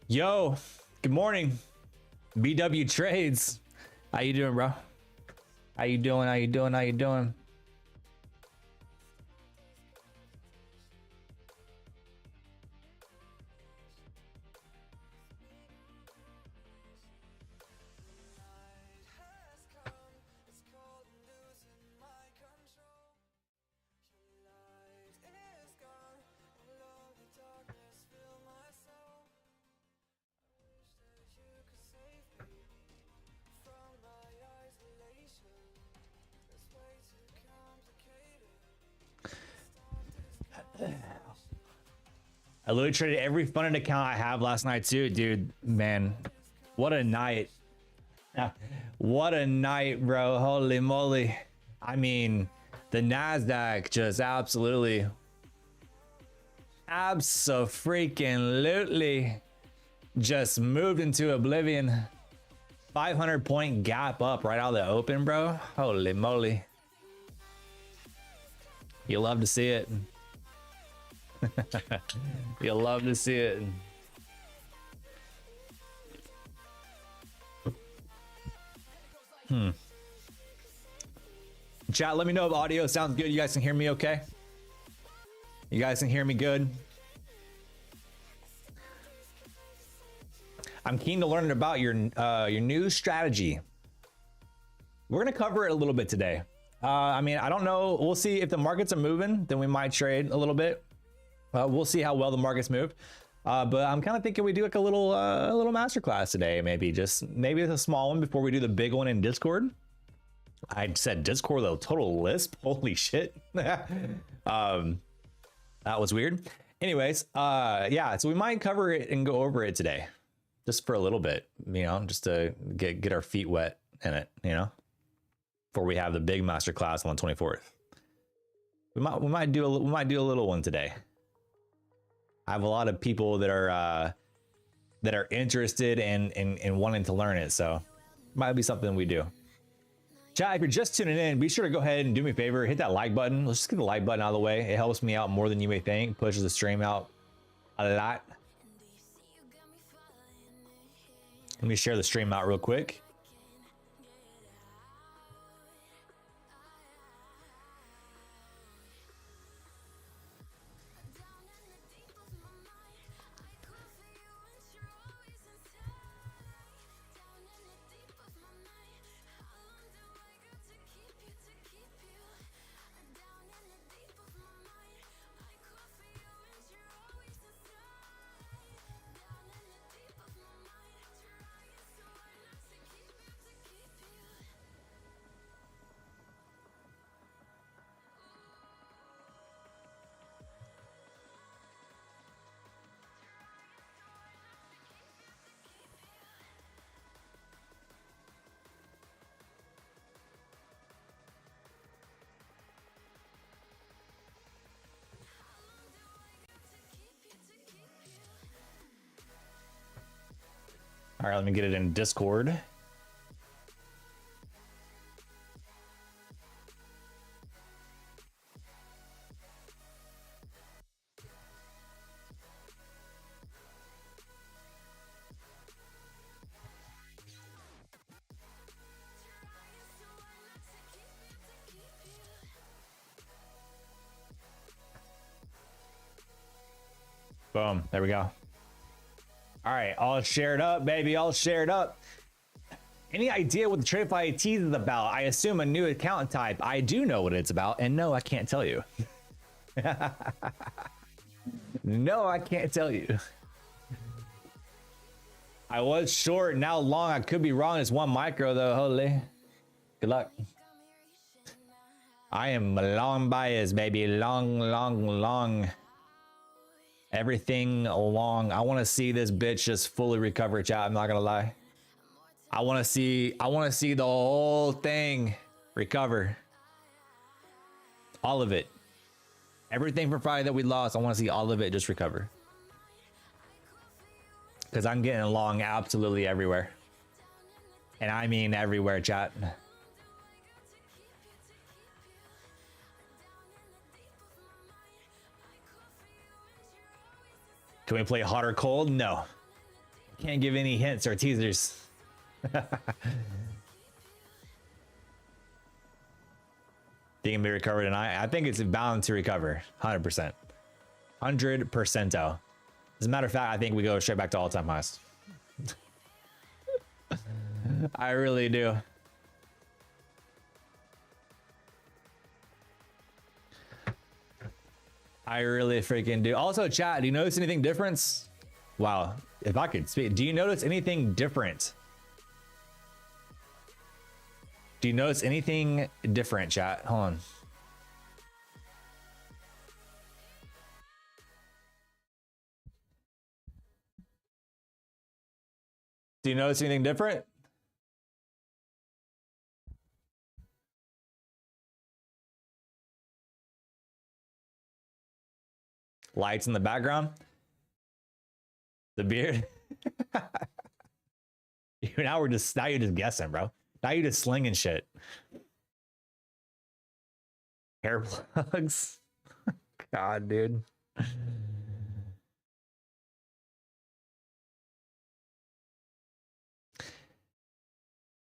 Yo, good morning, BW Trades. How you doing, bro? How you doing? How you doing? How you doing? I literally traded every funded account I have last night too, dude. Man, what a night. What a night, bro. Holy moly. I mean, the Nasdaq just absolutely just moved into oblivion. 500-point gap up right out of the open, bro. Holy moly. You love to see it. You'll love to see it. Chat, let me know if audio sounds good. You guys can hear me okay? You guys can hear me good? I'm keen to learn about your new strategy. We're gonna cover it a little bit today. I mean, I don't know. We'll see if the markets are moving, then we might trade a little bit. We'll see how well the markets move. But I'm kind of thinking we do like a little masterclass today, maybe a small one before we do the big one in Discord. I said Discord though, total lisp. Holy shit. That was weird. Anyways, yeah, so we might cover it and go over it today, just for a little bit, you know, just to get our feet wet in it, you know, before we have the big masterclass on the 24th. We might do a little one today. I have a lot of people that are interested in wanting to learn it, so might be something we do. Chat, if you're just tuning in, be sure to go ahead and do me a favor, hit that like button. Let's just get the like button out of the way. It helps me out more than you may think, pushes the stream out a lot. Let me share the stream out real quick. All right, let me get it in Discord. Boom. There we go. All right. All shared up, baby. All shared up. Any idea what the Tradify Tees is about? I assume a new account type. I do know what it's about. And no, I can't tell you. No, I can't tell you. I was short, now long. I could be wrong. It's 1 micro though. Holy. Good luck. I am long bias, baby. Long. Everything long. I want to see this bitch just fully recover, chat. I'm not gonna lie. I want to see the whole thing recover. All of it. Everything from Friday that we lost, I want to see all of it just recover. Because I'm getting along absolutely everywhere. And I mean everywhere, chat. Can we play hot or cold? No. Can't give any hints or teasers. Think it can be recovered tonight? I think it's bound to recover. 100%. 100%. As a matter of fact, I think we go straight back to all-time highs. I really do. I really freaking do. Also, chat, do you notice anything different? Wow, if I could speak. Do you notice anything different? Do you notice anything different, chat? Hold on. Do you notice anything different? Lights in the background. The beard. now you're just guessing, bro. Now you're just slinging shit. Hair plugs. God, dude.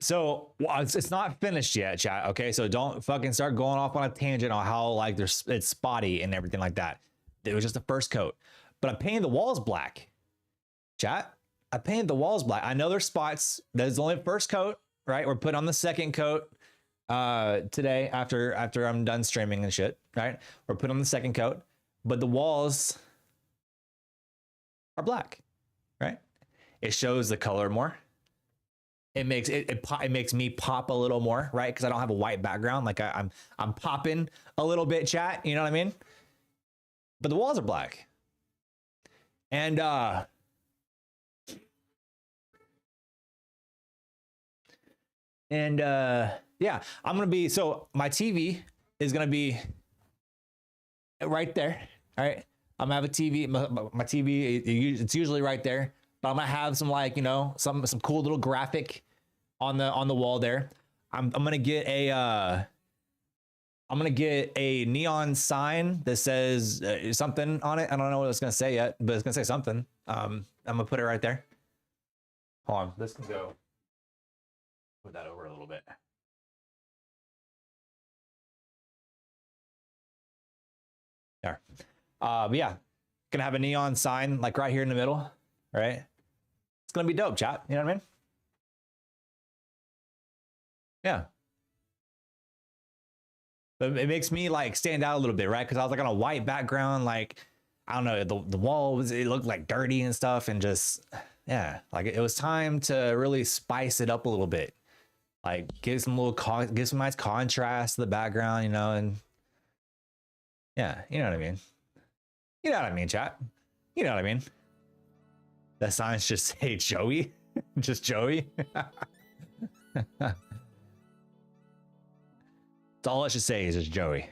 So well, it's not finished yet, chat. Okay, so don't fucking start going off on a tangent on how like it's spotty and everything like that. It was just the first coat, but I painted the walls black. Chat, I painted the walls black. I know there's spots. That's only the first coat, right? We're putting on the second coat today after I'm done streaming and shit, right? We're putting on the second coat, but the walls are black, right? It shows the color more. It makes it makes me pop a little more, right? Because I don't have a white background. Like I'm popping a little bit, chat. You know what I mean? But the walls are black. And yeah, I'm gonna be, so my TV is gonna be right there. All right, I'm gonna have a TV. My TV, it's usually right there, but I'm gonna have some, like, you know, some cool little graphic on the wall there. I'm gonna get a neon sign that says something on it. I don't know what it's gonna say yet, but it's gonna say something. I'm gonna put it right there. Hold on, this can go. Put that over a little bit. There. But yeah, gonna have a neon sign like right here in the middle, right? It's gonna be dope, chat. You know what I mean? Yeah. But it makes me like stand out a little bit, right? Because I was like on a white background, like, I don't know, the wall was, it looked like dirty and stuff, and just, yeah, like it was time to really spice it up a little bit, like give some nice contrast to the background, you know, and yeah, you know what I mean. You know what I mean, chat. You know what I mean. The signs just say Joey, just Joey. That's all it should say is just Joey.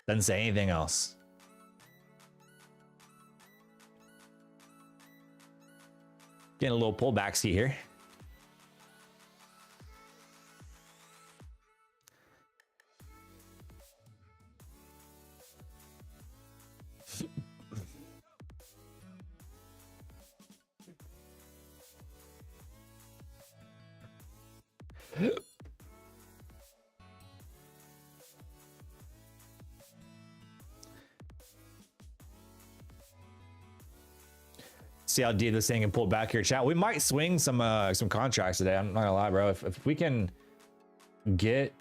Doesn't say anything else. Getting a little pullback ski here. See how deep this thing can pull back here, chat. We might swing some contracts today. I'm not gonna lie, bro. If we can get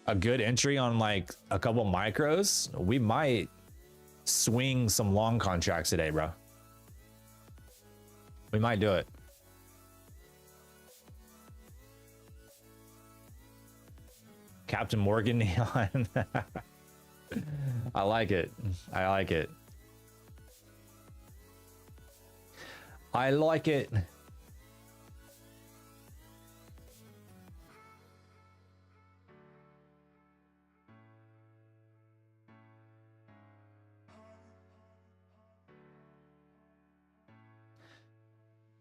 a good entry on like a couple micros, we might swing some long contracts today, bro. We might do it. Captain Morgan Neon. I like it. I like it. I like it.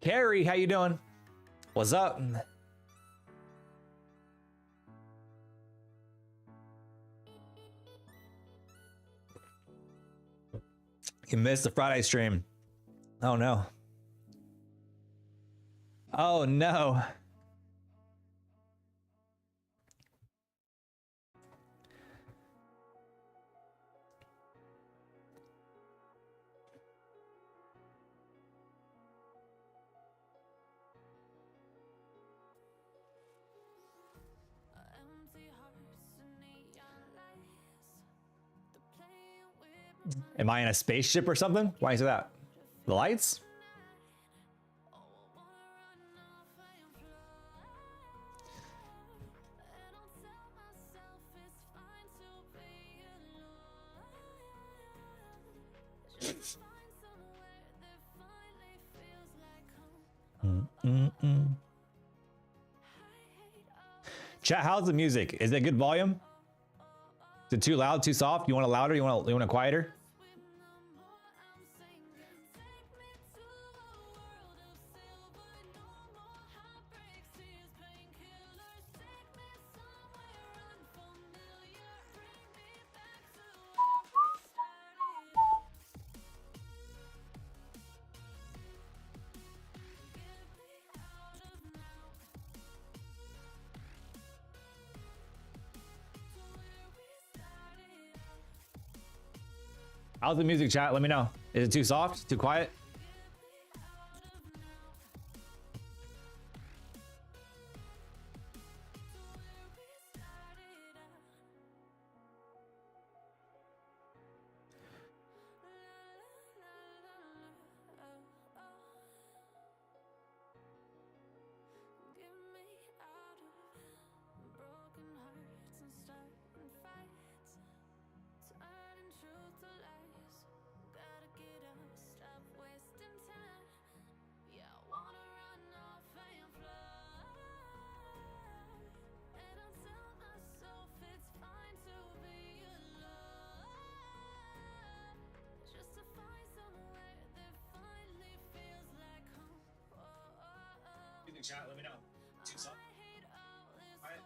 Carrie, how you doing? What's up? You missed the Friday stream. Oh no. Oh no. Am I in a spaceship or something? Why is that? The lights? Chat, how's the music? Is it good volume? Is it too loud, too soft? You want it louder? You want it quieter? How's the music, chat? Let me know. Is it too soft? Too quiet? Chat, let me know. Too soft? Quiet?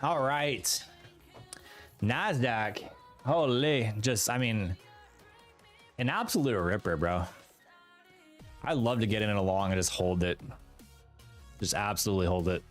All right. Nasdaq. Holy, just, I mean, an absolute ripper, bro. I love to get in it along and just hold it. Just absolutely hold it.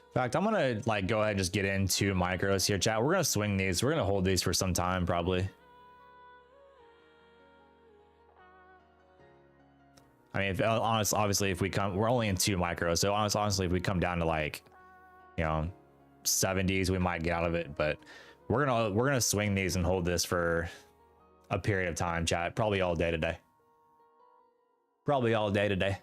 In fact, I'm gonna like go ahead and just get into micros here, chat. We're gonna swing these. We're gonna hold these for some time, probably. I mean, obviously, if we come, we're only in 2 micros. So honestly, if we come down to like, you know, 70s, we might get out of it. But we're gonna swing these and hold this for a period of time, chat. Probably all day today. Probably all day today.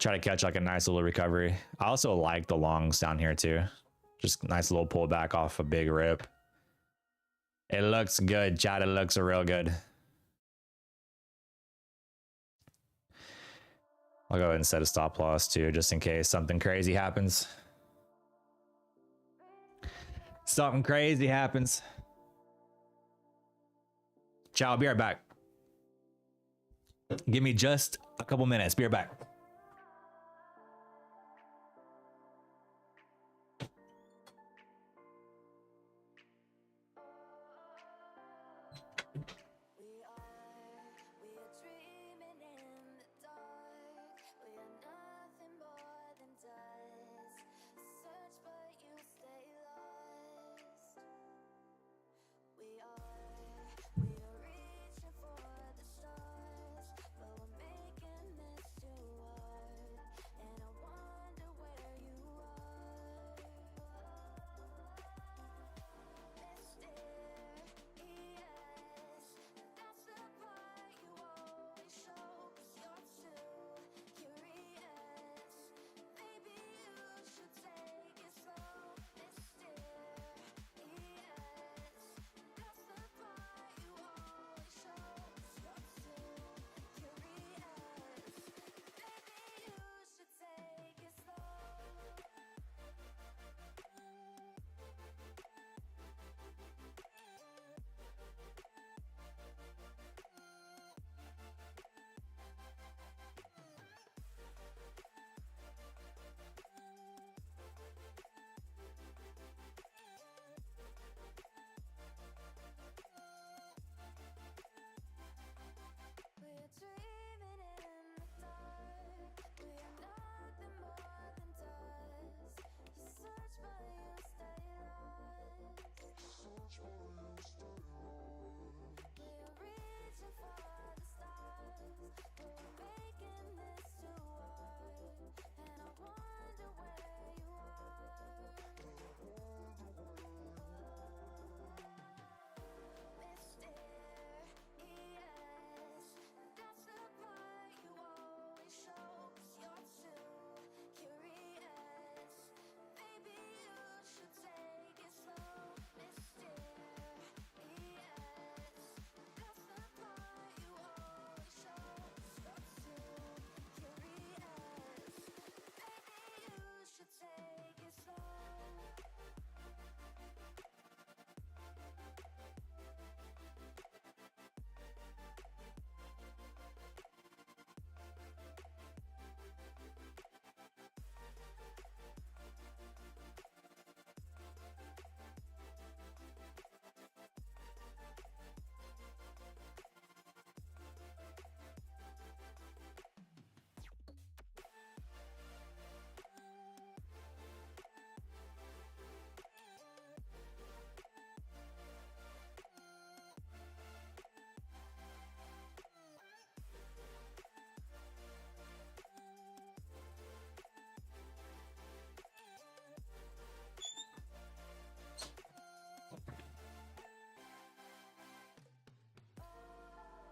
Try to catch like a nice little recovery. I also like the longs down here too. Just nice little pullback off a big rip. It looks good, chat. It looks real good. I'll go ahead and set a stop loss too, just in case something crazy happens. Something crazy happens. Ciao, I'll be right back. Give me just a couple minutes. Be right back.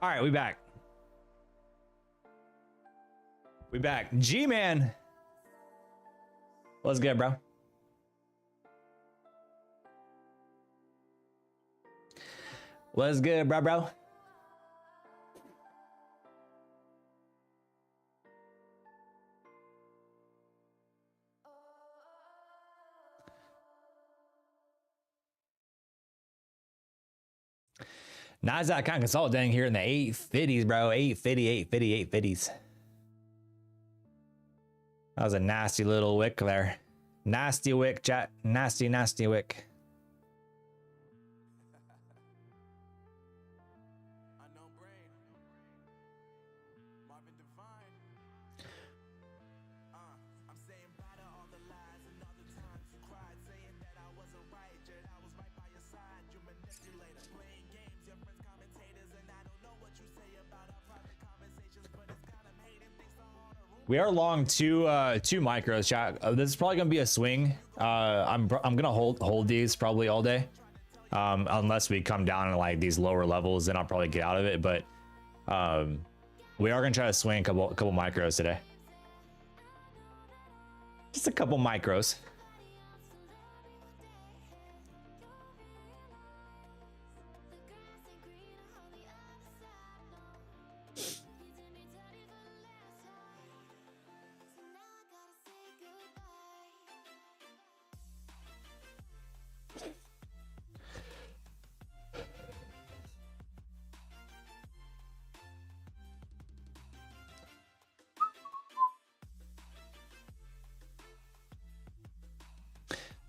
All right, we back. We back. G-Man. What's good, bro? What's good, bro? Nasdaq kind of consolidating here in the 850s, bro. 850, 850s. That was a nasty little wick there. Nasty wick, chat. Nasty, nasty wick. We are long two micros, chat. This is probably gonna be a swing. I'm gonna hold these probably all day, unless we come down to like these lower levels. Then I'll probably get out of it. But we are gonna try to swing a couple micros today. Just a couple micros.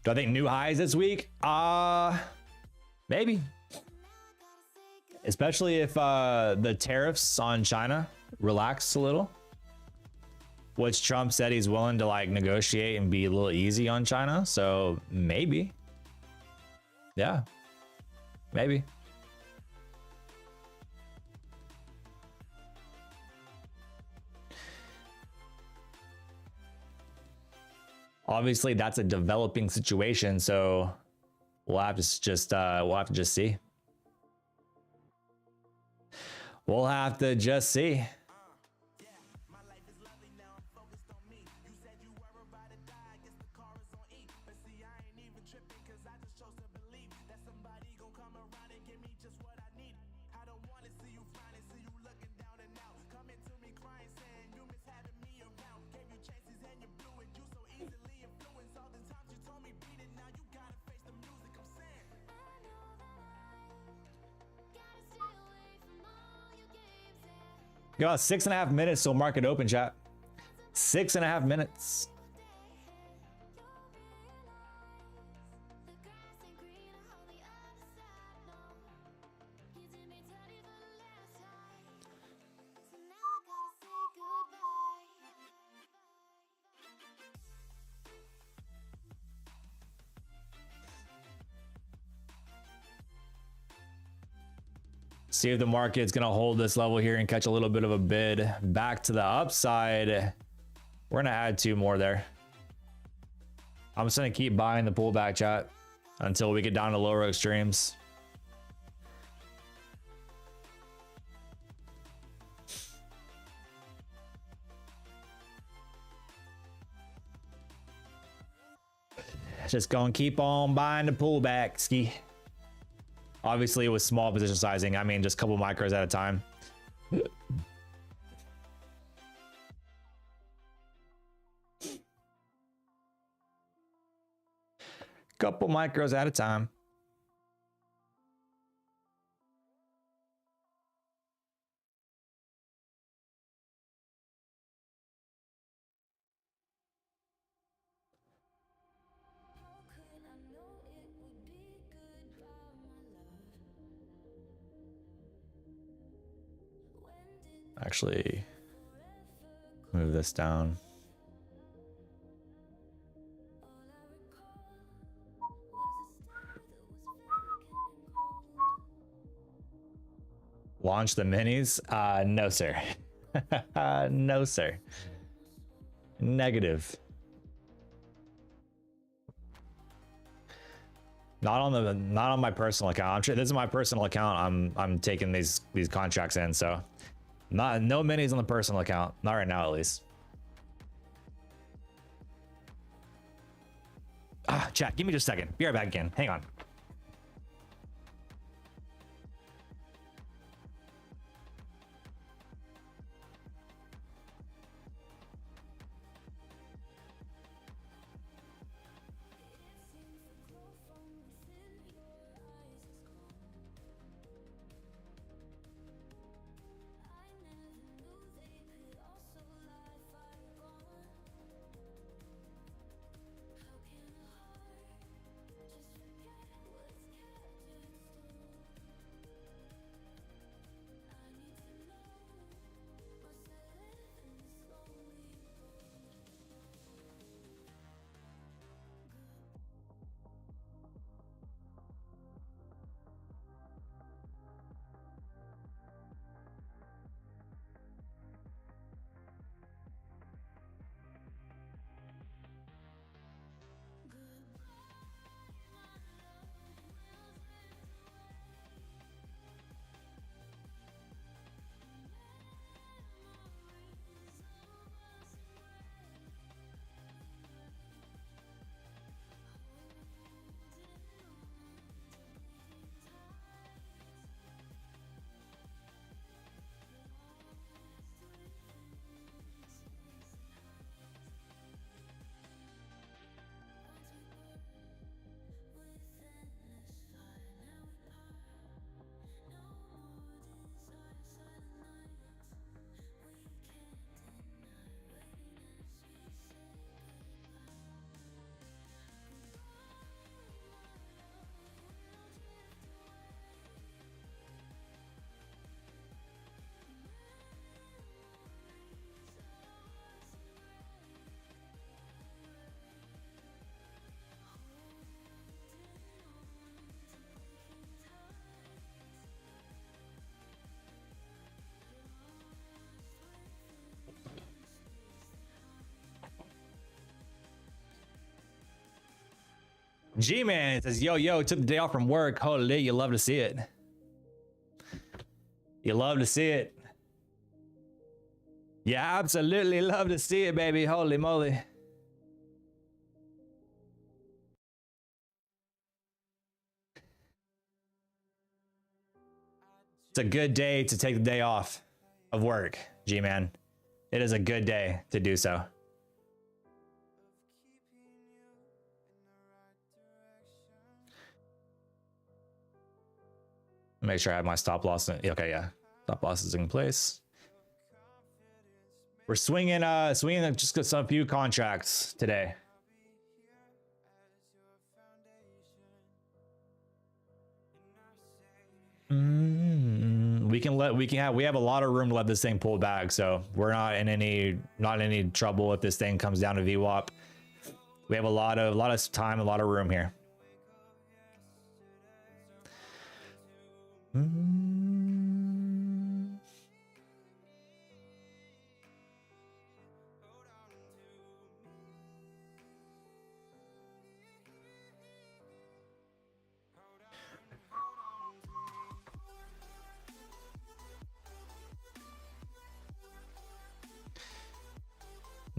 Do I think new highs this week? Maybe. Especially if the tariffs on China relax a little. Which Trump said he's willing to like negotiate and be a little easy on China. So maybe. Yeah. Maybe. Obviously, that's a developing situation, so we'll have to just see. We'll have to just see. Got 6.5 minutes till market open, chat. 6.5 minutes. See if the market's gonna hold this level here and catch a little bit of a bid back to the upside. We're gonna add 2 more there. I'm just gonna keep buying the pullback, chat, until we get down to lower extremes. Just gonna keep on buying the pullback, ski. Obviously, it was small position sizing. I mean, just a couple micros at a time. Couple micros at a time. Actually, move this down. Launch the minis? No, sir. No, sir. Negative. Not on my personal account. I'm sure this is my personal account. I'm taking these contracts in, so no minis on the personal account. Not right now, at least. Chat, give me just a second. Be right back again. Hang on. G-Man says, yo, took the day off from work. Holy, you love to see it. You love to see it. You absolutely love to see it, baby. Holy moly. It's a good day to take the day off of work, G-Man. It is a good day to do so. Make sure I have my stop loss in. Okay, yeah. Stop loss is in place. We're swinging just a few contracts today. We have a lot of room to let this thing pull back, so we're not in any trouble if this thing comes down to VWAP. We have a lot of time, a lot of room here.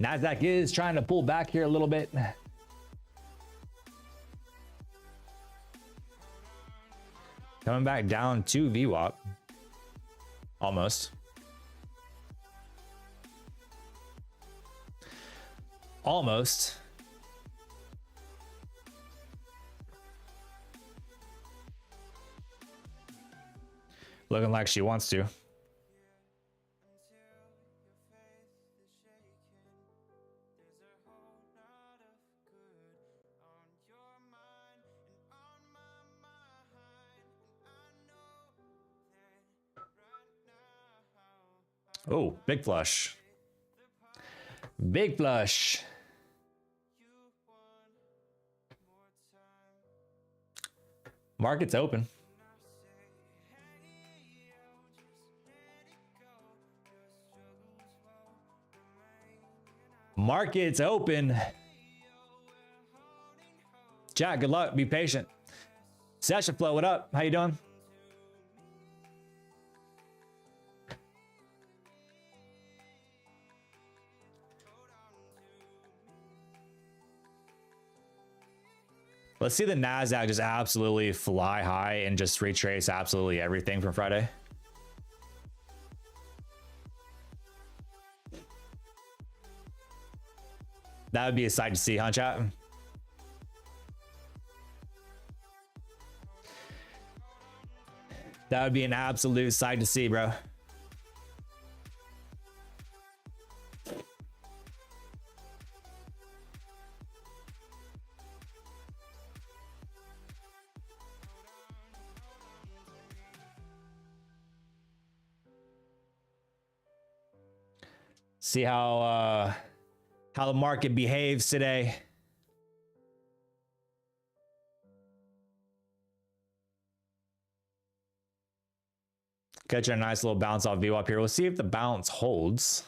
Nasdaq is trying to pull back here a little bit. Coming back down to VWAP. Almost. Almost. Looking like she wants to. Oh, big flush. Big flush. Market's open. Market's open. Jack, good luck. Be patient. Session Flow, what up? How you doing? Let's see the Nasdaq just absolutely fly high and just retrace absolutely everything from Friday. That would be a sight to see, huh, chat? That would be an absolute sight to see, bro. See how the market behaves today. Catch a nice little bounce off VWAP here. We'll see if the bounce holds.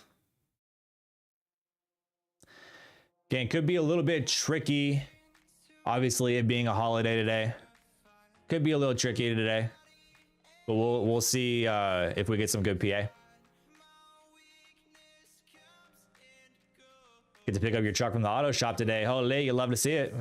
Again, could be a little bit tricky. Obviously, it being a holiday today, could be a little tricky today. But we'll see if we get some good PA. Get to pick up your truck from the auto shop today. Holy, you love to see it.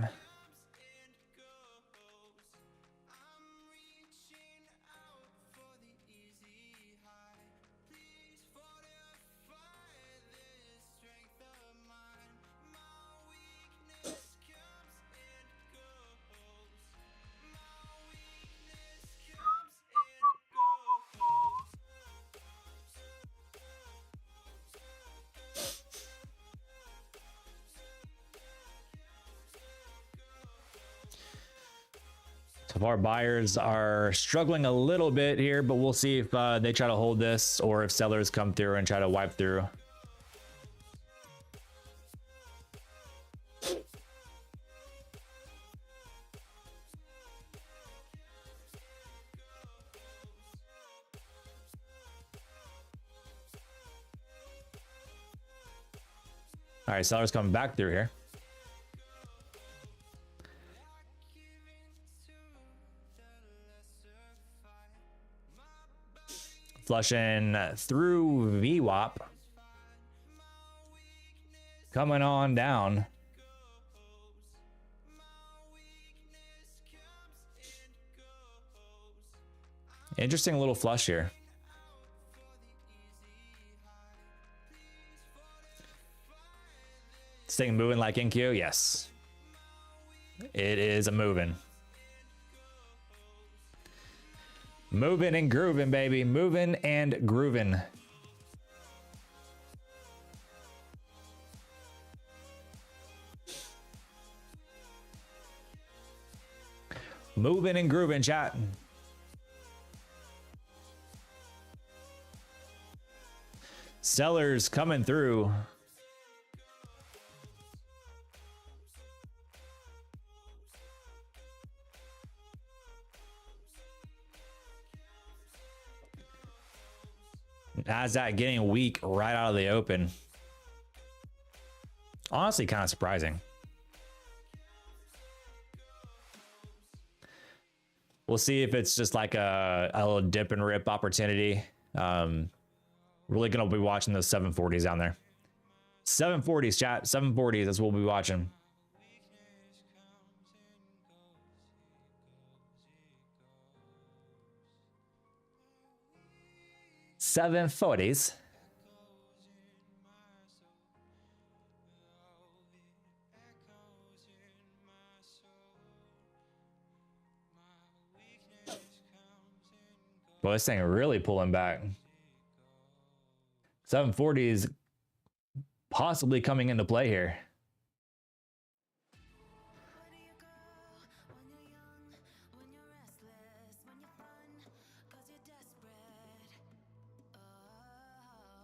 So far, buyers are struggling a little bit here, but we'll see if they try to hold this or if sellers come through and try to wipe through. All right, sellers coming back through here. Flushing through VWAP. Coming on down. Interesting little flush here. This thing moving like NQ? Yes. It is a moving. Moving and grooving, baby. Moving and grooving. Moving and grooving, chat. Sellers coming through. Nasdaq getting weak right out of the open. Honestly, kind of surprising. We'll see if it's just like a little dip and rip opportunity. Really gonna be watching those 740s down there. 740s, chat. 740s. That's what we'll be watching. $740s. Well, this thing really pulling back. 740s possibly coming into play here.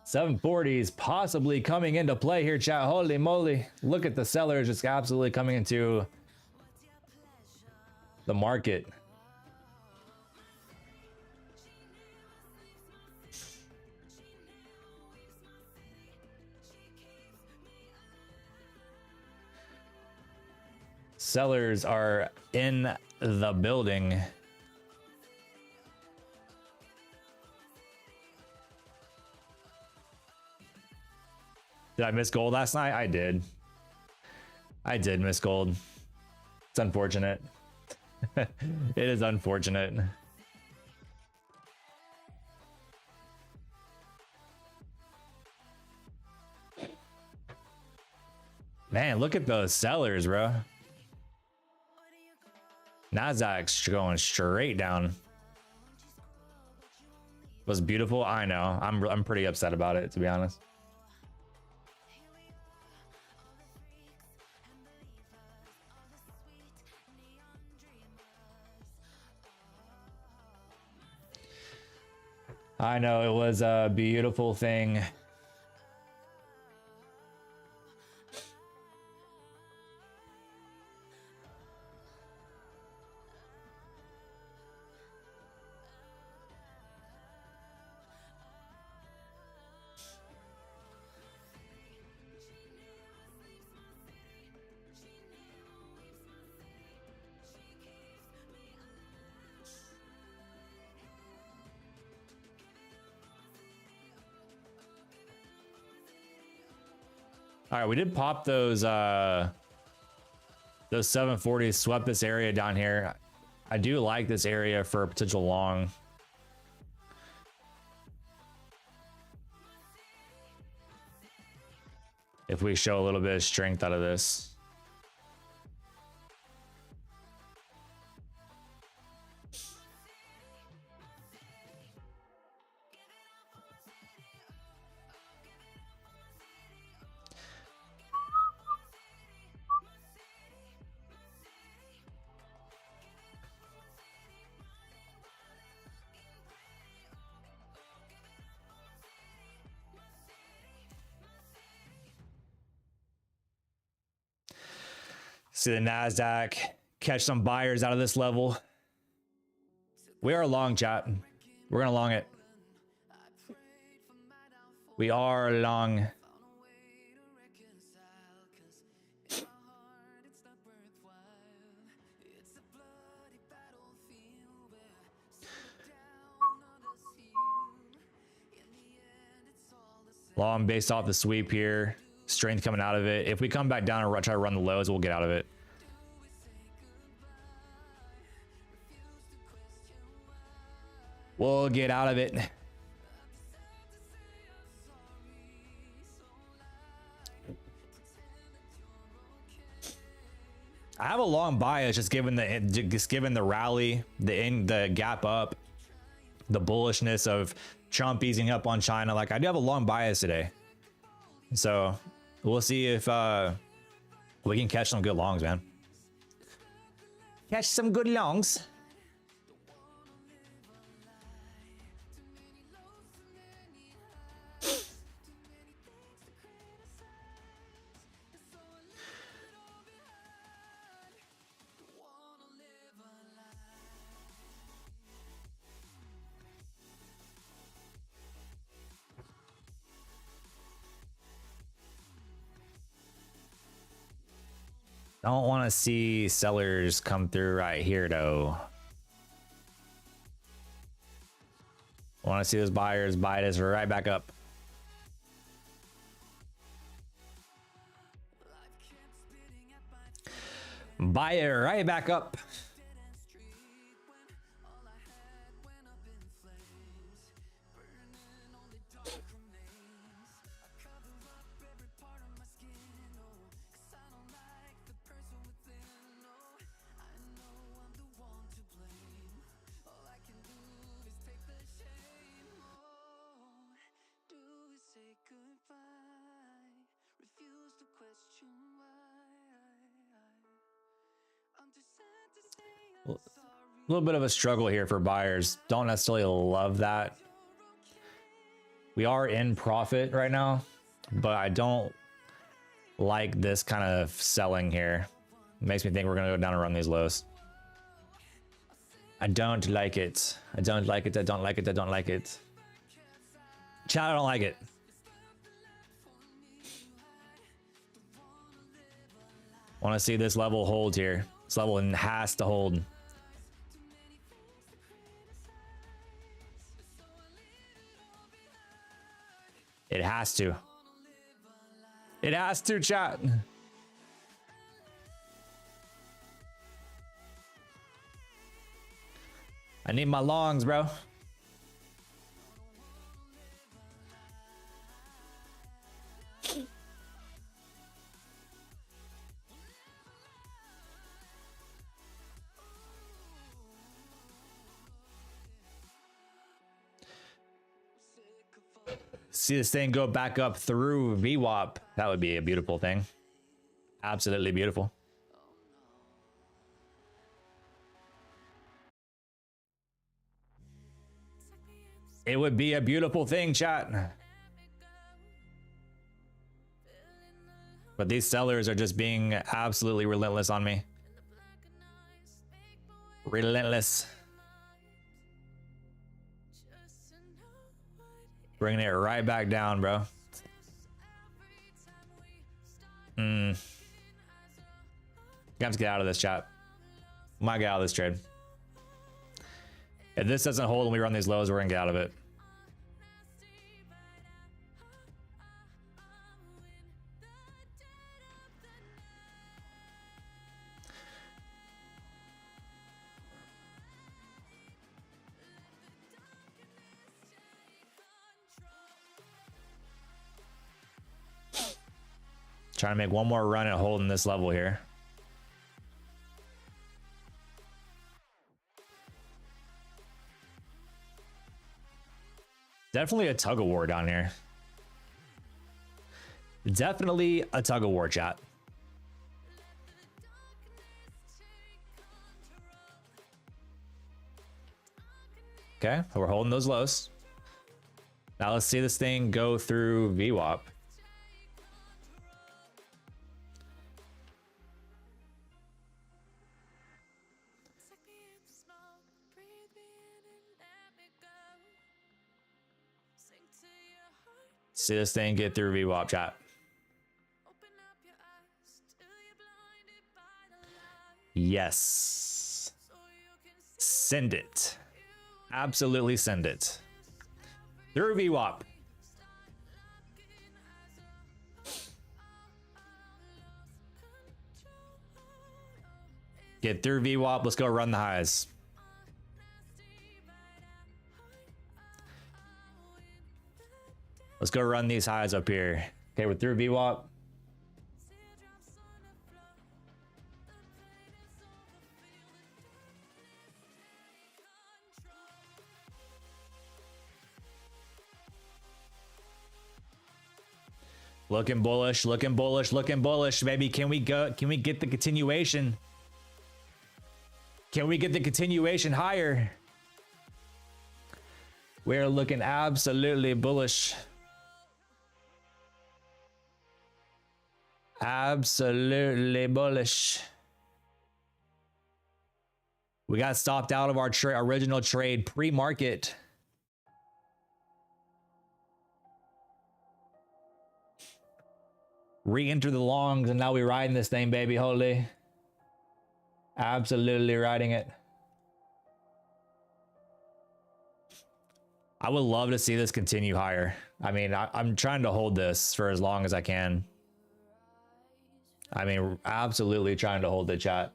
$740s possibly coming into play here, chat. Holy moly. Look at the sellers just absolutely coming into the market. Sellers are in the building. Did I miss gold last night? I did. I did miss gold. It's unfortunate. It is unfortunate. Man, look at those sellers, bro. Nasdaq's going straight down. Was beautiful. I know. I'm pretty upset about it, to be honest. I know, it was a beautiful thing. All right, we did pop those 740s, swept this area down here. I do like this area for a potential long. If we show a little bit of strength out of this. See the Nasdaq catch some buyers out of this level. We are long, chat. We're gonna long it. We are long. Long based off the sweep here. Strength coming out of it. If we come back down and try to run the lows, we'll get out of it. We'll get out of it. I have a long bias just given the rally, the gap up, the bullishness of Trump easing up on China. Like, I do have a long bias today, so we'll see if we can catch some good longs, man. Catch some good longs. Don't want to see sellers come through right here, though. Want to see those buyers buy this right back up. Buy it right back up. A little bit of a struggle here for buyers. Don't necessarily love that. We are in profit right now, but I don't like this kind of selling here. It makes me think we're gonna go down and run these lows. I don't like it. I don't like it. I don't like it. I don't like it. Chat, I don't like it. Want to see this level hold here. This level has to hold. It has to. It has to, chat. I need my longs, bro. See this thing go back up through VWAP. That would be a beautiful thing. Absolutely beautiful. It would be a beautiful thing, chat. But these sellers are just being absolutely relentless on me. Relentless. Bringing it right back down, bro. Gonna have to get out of this, chat. Might get out of this trade. If this doesn't hold and we run these lows, we're gonna get out of it. Trying to make one more run at holding this level here. Definitely a tug of war down here. Definitely a tug of war, chat. Okay, we're holding those lows. Now let's see this thing go through VWAP. See this thing get through VWAP, chat. Yes. Send it. Absolutely send it. Through VWAP. Get through VWAP. Let's go run the highs. Let's go run these highs up here. Okay, we're through VWAP. Looking bullish, looking bullish, looking bullish, baby. Can we go? Can we get the continuation? Can we get the continuation higher? We're looking absolutely bullish. Absolutely bullish. We got stopped out of our original trade pre-market. Re-enter the longs, and now we're riding this thing, baby. Holy. Absolutely riding it. I would love to see this continue higher. I mean, I'm trying to hold this for as long as I can. I mean, absolutely trying to hold the chat.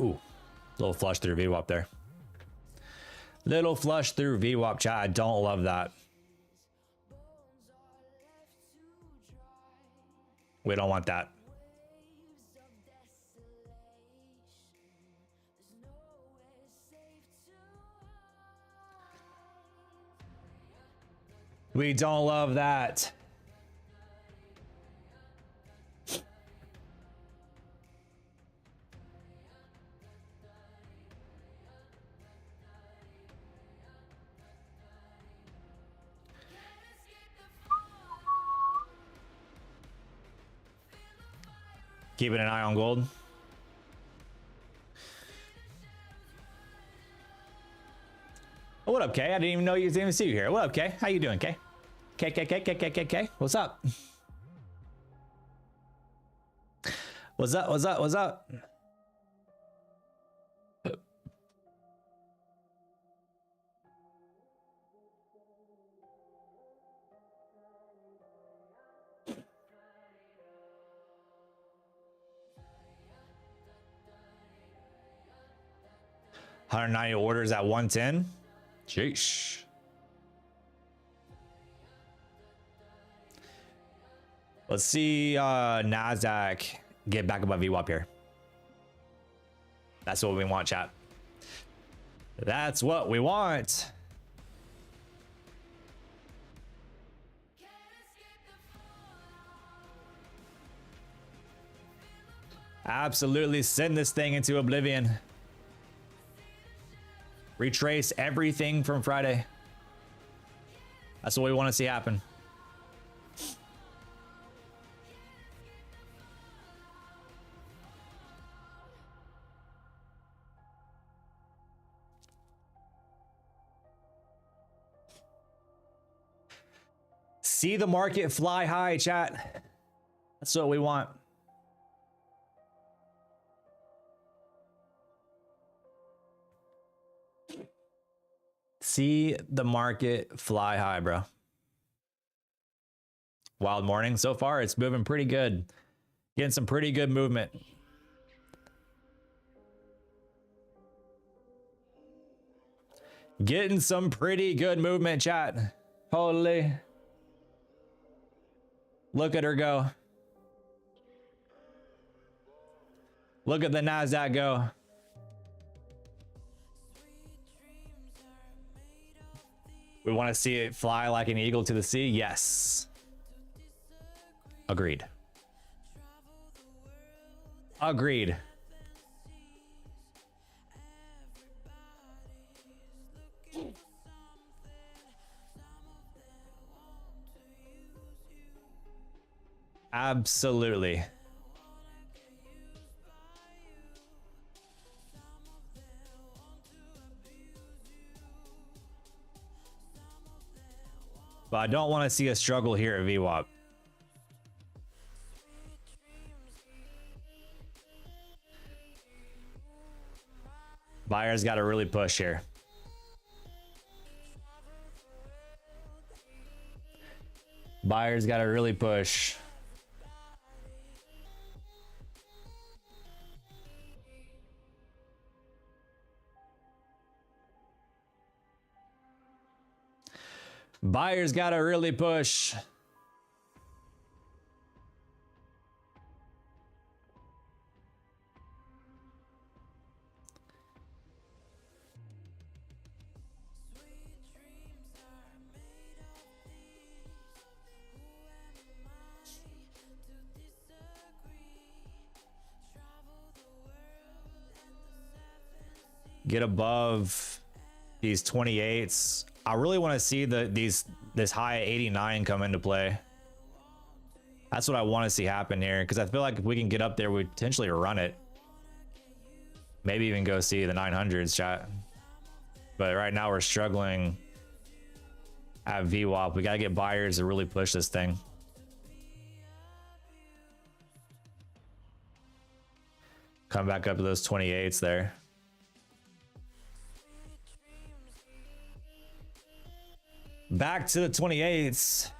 Ooh, little flush through VWAP there. Little flush through VWAP, chat. I don't love that. We don't want that. We don't love that. Keeping an eye on gold. Oh, what up, Kay? I didn't even know you didn't even see you here. What up, Kay? How you doing, Kay? K. What's up? What's up? What's up? What's up? $190 orders at 110. Sheesh. Let's see Nasdaq get back above VWAP here. That's what we want, chat. That's what we want. Absolutely send this thing into oblivion. Retrace everything from Friday. That's what we want to see happen. See the market fly high, chat. That's what we want. See the market fly high, bro. Wild morning so far. It's moving pretty good. Getting some pretty good movement. Getting some pretty good movement, chat. Holy. Look at her go. Look at the Nasdaq go. We want to see it fly like an eagle to the sea. Yes. Agreed. Agreed. Absolutely. But I don't want to see a struggle here at VWAP. Buyers got to really push here. Buyers got to really push. Buyers got to really push. Get above these 28s. I really want to see this high 89 come into play. That's what I want to see happen here, because I feel like if we can get up there, we potentially run it. Maybe even go see the 900s, chat. But right now we're struggling at VWAP. We got to get buyers to really push this thing. Come back up to those 28s there. Back to the 28s.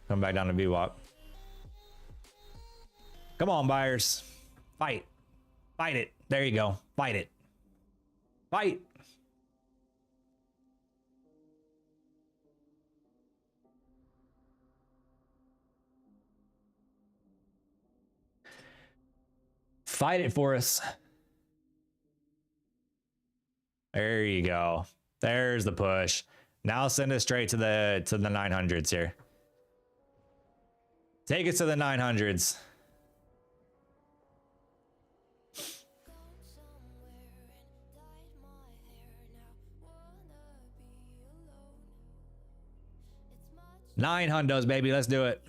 Come back down to VWAP. Come on, buyers. Fight. Fight it. There you go. Fight it. Fight. Fight it for us. There you go. There's the push. Now send it straight to the 900s here. Take it to the 900s. Nine hundos, baby. Let's do it.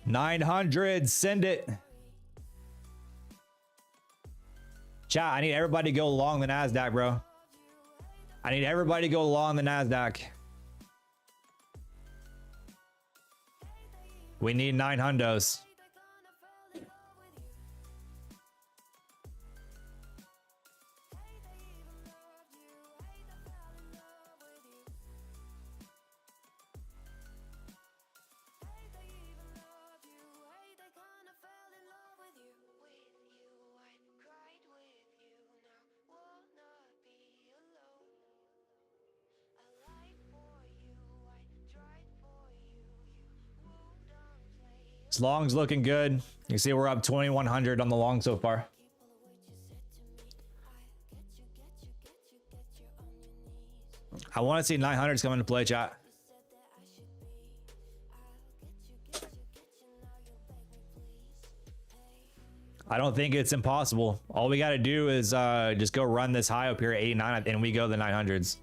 $900, send it. Chat, I need everybody to go long the Nasdaq, bro. I need everybody to go long the Nasdaq. We need 9 hundos. This long's looking good. You can see we're up 2,100 on the long so far. I want to see 900s come into play, chat. I don't think it's impossible. All we got to do is just go run this high up here at 89 and we go the 900s.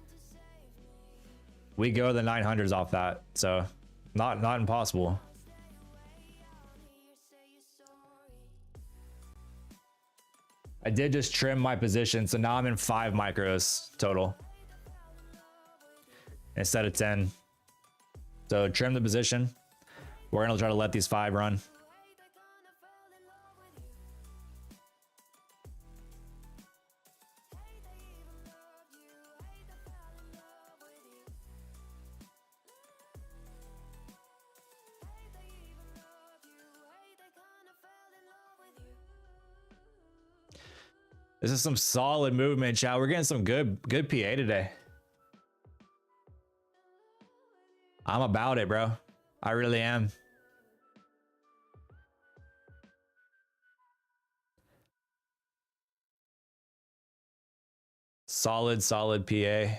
We go the 900s off that. So not impossible. I did just trim my position, so now I'm in 5 micros total instead of 10. So trim the position. We're gonna try to let these 5 run. This is some solid movement, chat. We're getting some good PA today. I'm about it, bro. I really am. Solid PA.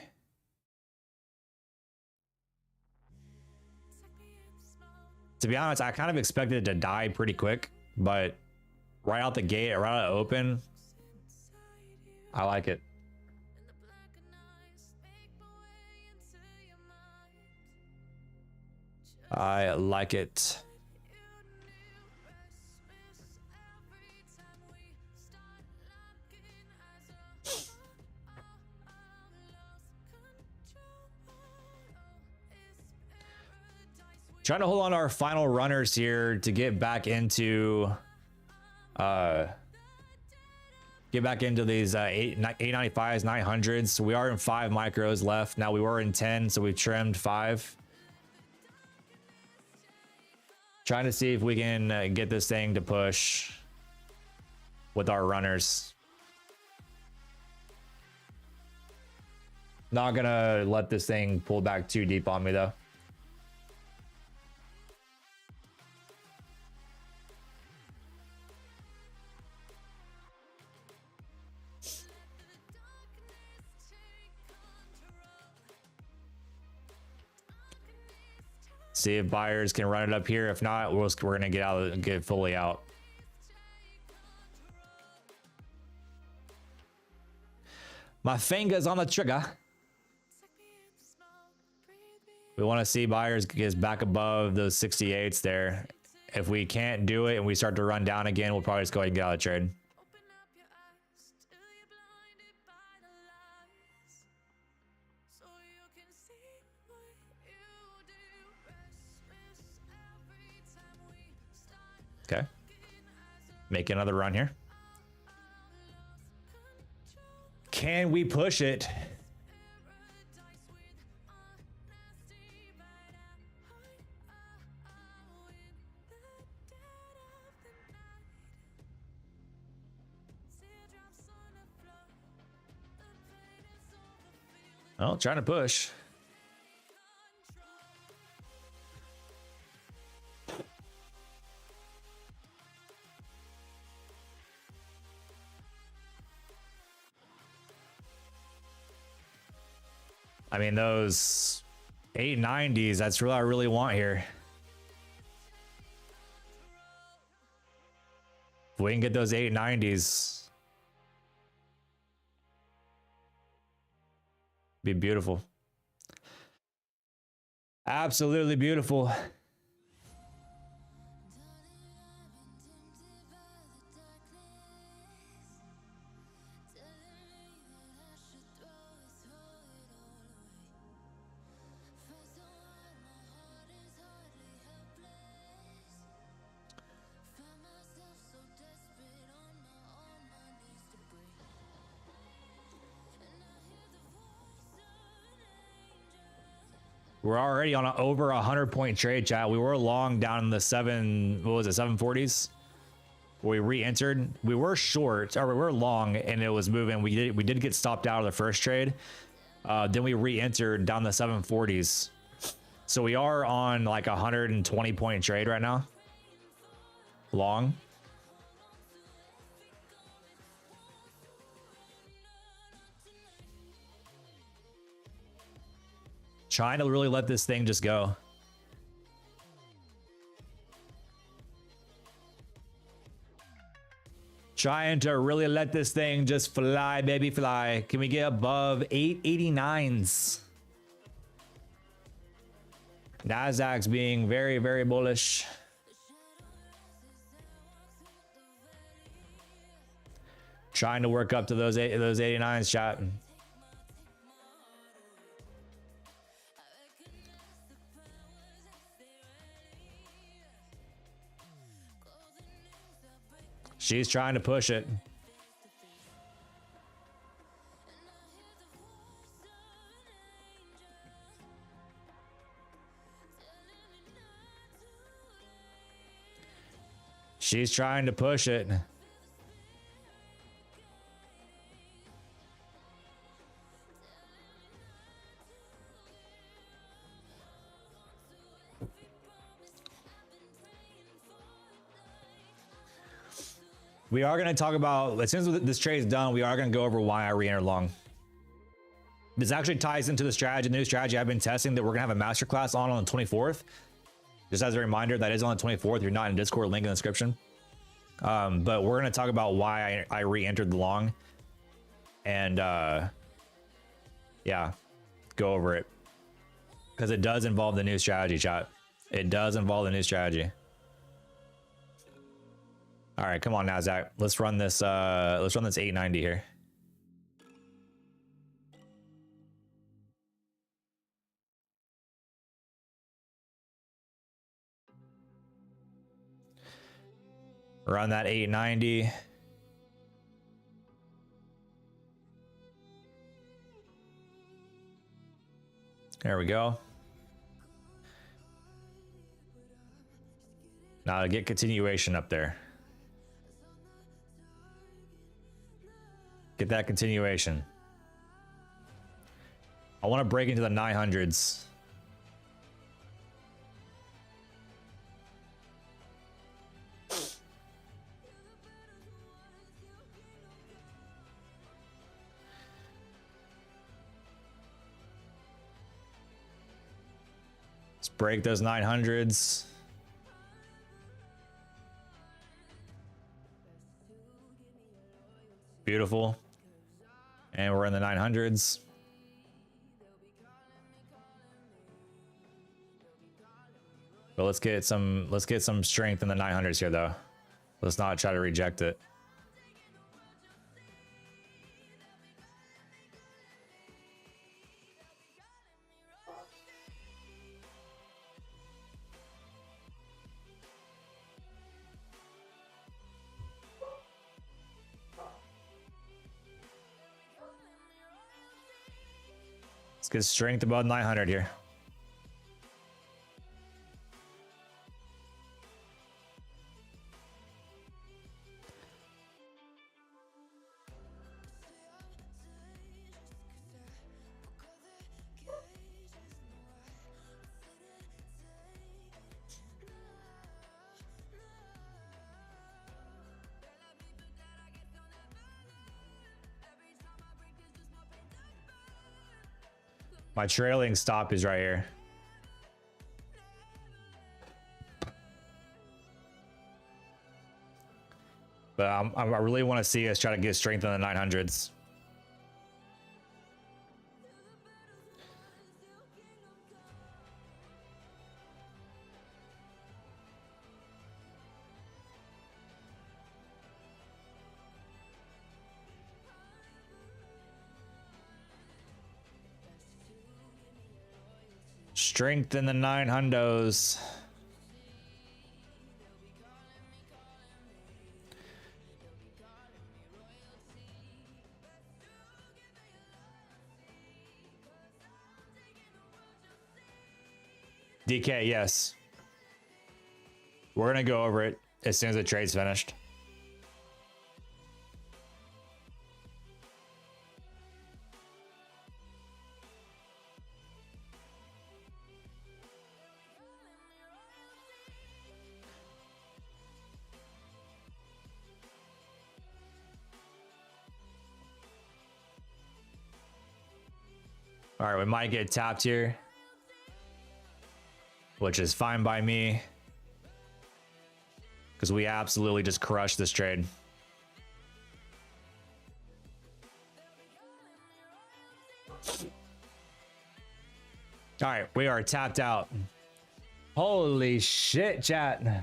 To be honest, I kind of expected it to die pretty quick, but right out the gate, right out of open, I like it. I like it. Trying to hold on to our final runners here to get back into these 895s, 900s. We are in 5 micros left. Now we were in 10, so we trimmed 5. Trying to see if we can get this thing to push with our runners. Not gonna let this thing pull back too deep on me though. See if buyers can run it up here. If not, we're gonna get fully out. My fingers on the trigger. We want to see buyers get back above those 68s there. If we can't do it and we start to run down again, we'll probably just go ahead and get out of the trade. Okay. Make another run here. Can we push it? Well, trying to push. I mean, those 890s, that's what I really want here. If we can get those 890s, be beautiful. Absolutely beautiful. We're already on over 100-point trade, chat. We were long down in the 740s. We re-entered. We were short, or we were long, and it was moving. We did get stopped out of the first trade. Then we re-entered down the 740s. So we are on like a 120-point trade right now. Long. Trying to really let this thing just go. Trying to really let this thing just fly, baby, fly. Can we get above 889s? Nasdaq's being very, very bullish. Trying to work up to those 89s, chat. She's trying to push it. She's trying to push it. We are going to talk about, as soon as this trade is done, we are going to go over why I re-entered long. This actually ties into the strategy, the new strategy I've been testing that we're going to have a masterclass on the 24th. Just as a reminder, that is on the 24th. You're not in Discord, link in the description. But we're going to talk about why I re-entered the long. And yeah, go over it. Because it does involve the new strategy, chat. It does involve the new strategy. All right, come on, Nasdaq. Let's run this 890 here. Run that 890. There we go. Now to get continuation up there. Get that continuation. I want to break into the 900s. Let's break those 900s. Beautiful. And we're in the 900s. But let's get some strength in the 900s here though. Let's not try to reject it. Let's get strength above 900 here. My trailing stop is right here. But I really want to see us try to get strength in the 900s. Strength in the 900s. DK, yes. We're gonna go over it as soon as the trade's finished. All right, we might get tapped here, which is fine by me because we absolutely just crushed this trade. All right, we are tapped out. Holy shit, chat.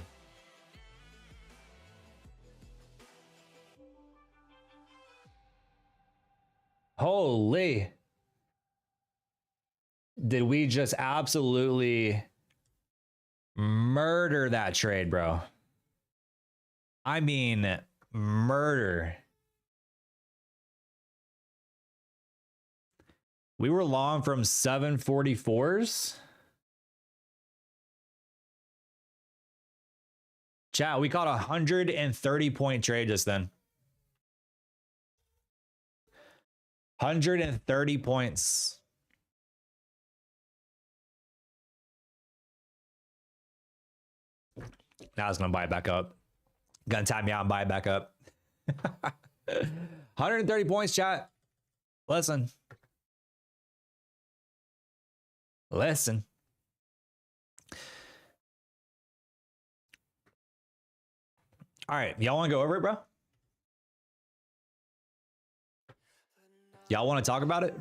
Holy. Did we just absolutely murder that trade, bro? I mean, murder. We were long from 744s. Chat, we caught a 130-point trade just then. 130 points. Now it's gonna buy it back up. Gonna tap me out and buy it back up. 130 points, chat. Listen. Listen. All right, y'all want to go over it, bro? Y'all want to talk about it?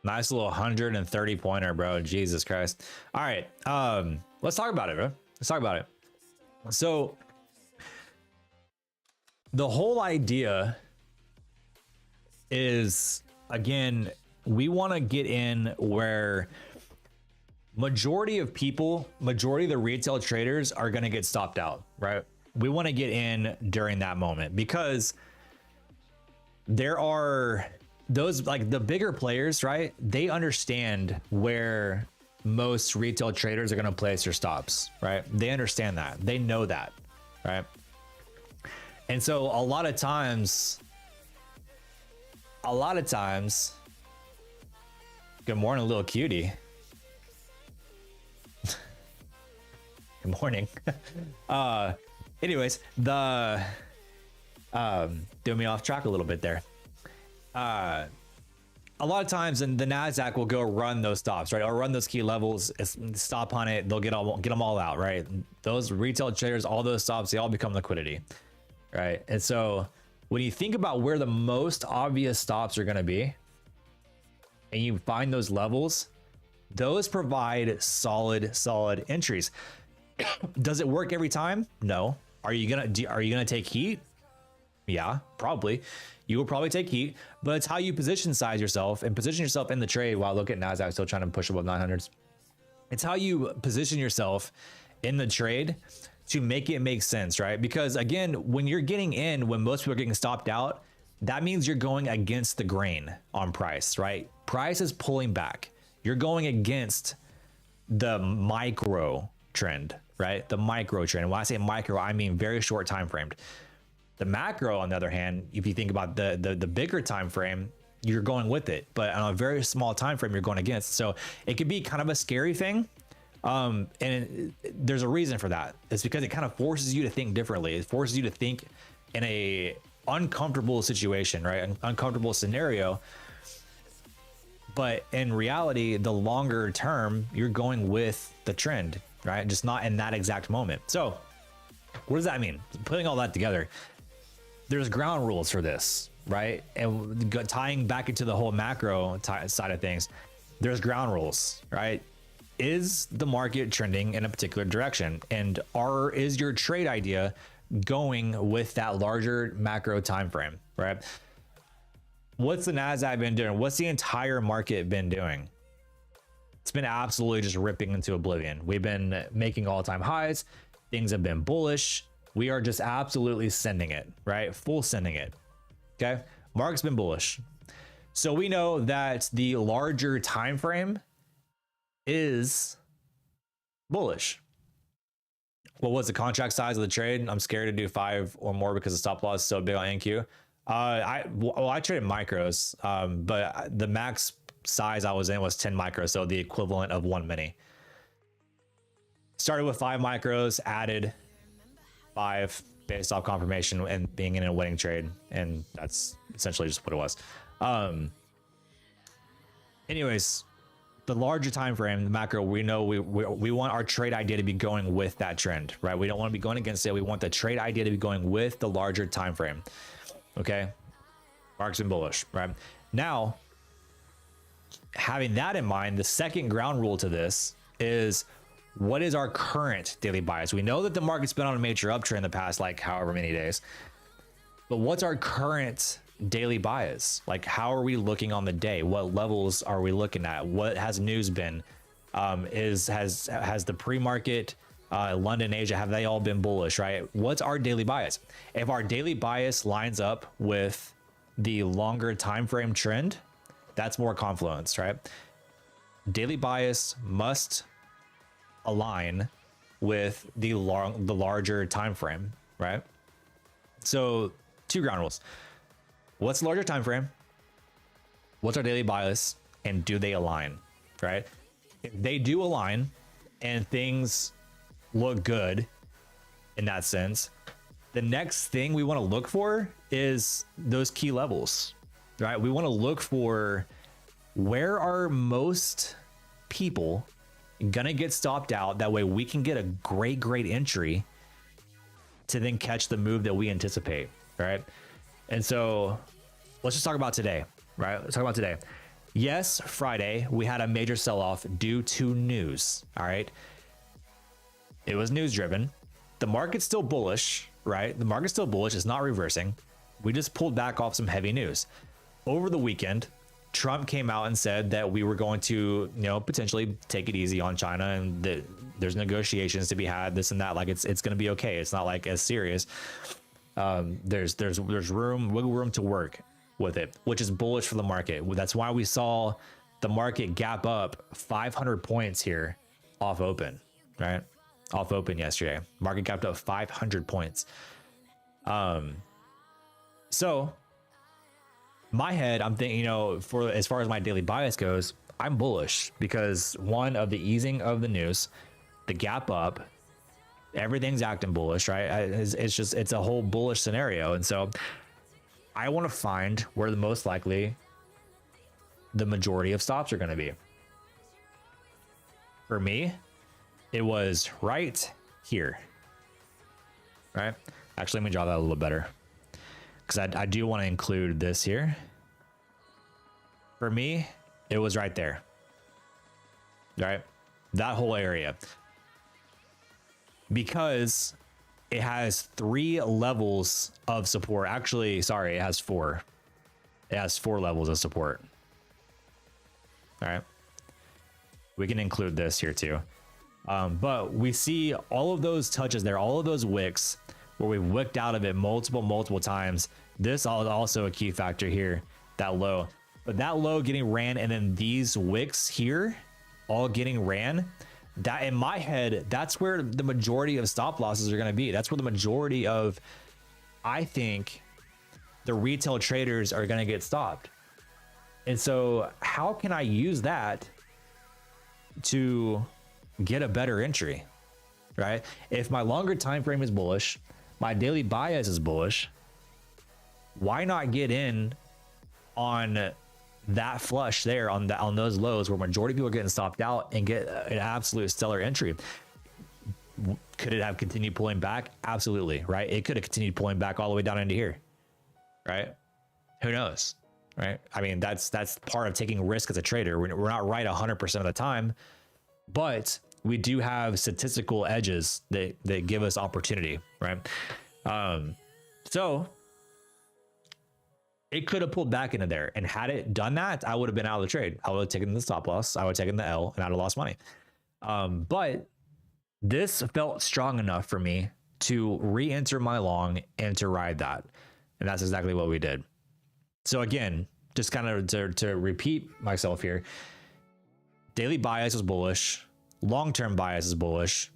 Nice little 130 pointer, bro. Jesus Christ. All right. Let's talk about it, bro. Let's talk about it. So the whole idea is, again, we want to get in where majority of people, majority of the retail traders are going to get stopped out, right? We want to get in during that moment because there are those, like the bigger players, right? They understand where most retail traders are going to place their stops, right? They understand that. They know that, right? And so a lot of times, good morning, little cutie. Good morning. Anyways, threw me off track a little bit there. A lot of times in the Nasdaq will go run those stops, right? Or run those key levels, stop on it. They'll get them all out, right? Those retail traders, all those stops, they all become liquidity, right? And so when you think about where the most obvious stops are going to be, and you find those levels, those provide solid entries. Does it work every time? No. Are you gonna take heat? Yeah, probably. You will probably take heat, but it's how you position yourself and position yourself in the trade. While look at Nasdaq still trying to push above 900s. It's how you position yourself in the trade to make it make sense, right? Because again, when you're getting in, when most people are getting stopped out, that means you're going against the grain on price, right? Price is pulling back. You're going against the micro trend, right? The micro trend. When I say micro, I mean very short time framed. The macro, on the other hand, if you think about the bigger time frame, you're going with it, but on a very small time frame, you're going against. So it could be kind of a scary thing. There's a reason for that. It's because it kind of forces you to think differently. It forces you to think in a uncomfortable situation, right? An uncomfortable scenario. But in reality, the longer term, you're going with the trend, right? Just not in that exact moment. So what does that mean? Putting all that together, there's ground rules for this, right? And tying back into the whole macro side of things, there's ground rules, right? Is the market trending in a particular direction? And is your trade idea going with that larger macro time frame, right? What's the Nasdaq been doing? What's the entire market been doing? It's been absolutely just ripping into oblivion. We've been making all-time highs. Things have been bullish. We are just absolutely sending it, right? Full sending it. Okay. Market's been bullish. So we know that the larger time frame is bullish. What was the contract size of the trade? I'm scared to do 5 or more because the stop loss is so big on NQ. I traded micros, but the max size I was in was 10 micros, so the equivalent of 1 mini. Started with 5 micros, added 5 based off confirmation and being in a winning trade, and that's essentially just what it was. Anyways, the larger time frame, the macro, we know we want our trade idea to be going with that trend, right? We don't want to be going against it. We want the trade idea to be going with the larger time frame. Okay, market's been bullish, right? Now, having that in mind, the second ground rule to this is, what is our current daily bias? We know that the market's been on a major uptrend the past, like, however many days, but what's our current daily bias? Like, how are we looking on the day? What levels are we looking at? What has news been? Has the pre-market, London, Asia, have they all been bullish, right? What's our daily bias? If our daily bias lines up with the longer time frame trend, that's more confluence, right? Daily bias must align with the larger time frame, right? So 2 ground rules. what's the larger time frame? What's our daily bias? And do they align, right? If they do align and things look good in that sense, the next thing we want to look for is those key levels, right? We want to look for where are most people gonna get stopped out. That way we can get a great entry to then catch the move that we anticipate, right? And so let's just talk about today, right? Let's talk about today. Yes, Friday, we had a major sell-off due to news, all right? It was news driven. The market's still bullish, right? The market's still bullish. It's not reversing. We just pulled back off some heavy news. Over the weekend, Trump came out and said that we were going to, potentially take it easy on China, and that there's negotiations to be had, this and that. Like it's going to be okay. It's not like as serious. There's wiggle room to work with it, which is bullish for the market. That's why we saw the market gap up 500 points here off open, right? Off open yesterday. Market gapped up 500 points. So my head, I'm thinking, for as far as my daily bias goes, I'm bullish because one of the easing of the news, the gap up, everything's acting bullish, right? It's a whole bullish scenario. And so I want to find where the most likely the majority of stops are going to be. For me, it was right here, right? Actually, let me draw that a little better because I do want to include this here. For me, it was right there, right? That whole area, because it has 3 levels of support. Actually, sorry, it has 4. It has 4 levels of support. All right. We can include this here too. But we see all of those touches there, all of those wicks where we've wicked out of it multiple times. This is also a key factor here, that low. But that low getting ran, and then these wicks here all getting ran, that in my head, that's where the majority of stop losses are going to be. That's where the majority of, I think, the retail traders are going to get stopped. And so how can I use that to get a better entry, right? If my longer time frame is bullish, my daily bias is bullish, why not get in on that flush there on those lows where majority of people are getting stopped out and get an absolute stellar entry? Could it have continued pulling back? Absolutely, right? It could have continued pulling back all the way down into here, right? Who knows, right? I mean, that's part of taking risk as a trader. We're not right 100% of the time, but we do have statistical edges that give us opportunity, right? So it could have pulled back into there, and had it done that, I would have been out of the trade. I would have taken the stop loss, I would have taken the L, and I'd have lost money. But this felt strong enough for me to re-enter my long and to ride that. And that's exactly what we did. So again, just kind of to repeat myself here, daily bias is bullish, long-term bias is bullish.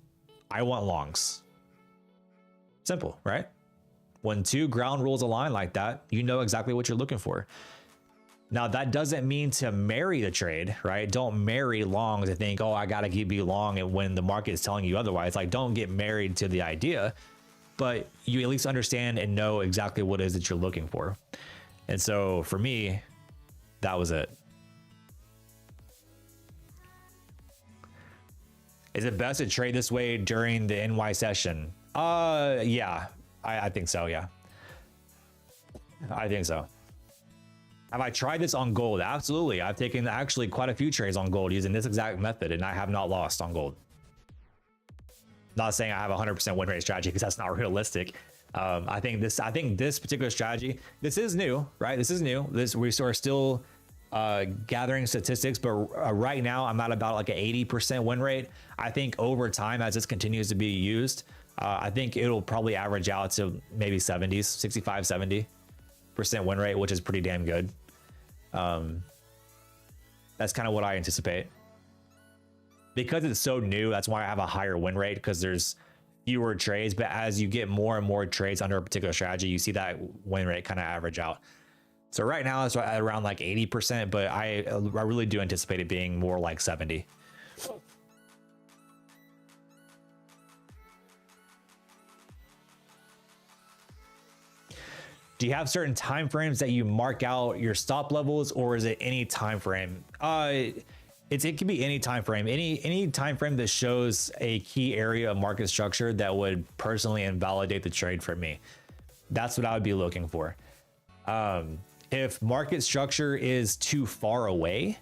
I want longs. Simple, right? When 2 ground rules align like that, you know exactly what you're looking for. Now, that doesn't mean to marry the trade, right? Don't marry longs and think, oh, I got to be long, and when the market is telling you otherwise. Like, don't get married to the idea, but you at least understand and know exactly what it is that you're looking for. And so for me, that was it. Is it best to trade this way during the NY session? Yeah, I think so. Yeah, I think so. Have I tried this on gold? Absolutely. I've taken actually quite a few trades on gold using this exact method, and I have not lost on gold. Not saying I have a 100% win rate strategy, because that's not realistic. I think this particular strategy, this is new, right? This is new. We are still gathering statistics, but right now I'm at about like an 80% win rate. I think over time, as this continues to be used, I think it'll probably average out to maybe 70s, 65, 70% win rate, which is pretty damn good. That's kind of what I anticipate. Because it's so new, that's why I have a higher win rate, because there's fewer trades. But as you get more and more trades under a particular strategy, you see that win rate kind of average out. So right now it's at around like 80%, but I really do anticipate it being more like 70. Do you have certain time frames that you mark out your stop levels, or is it any time frame? It can be any time frame, any time frame that shows a key area of market structure that would personally invalidate the trade for me. That's what I would be looking for. If market structure is too far away,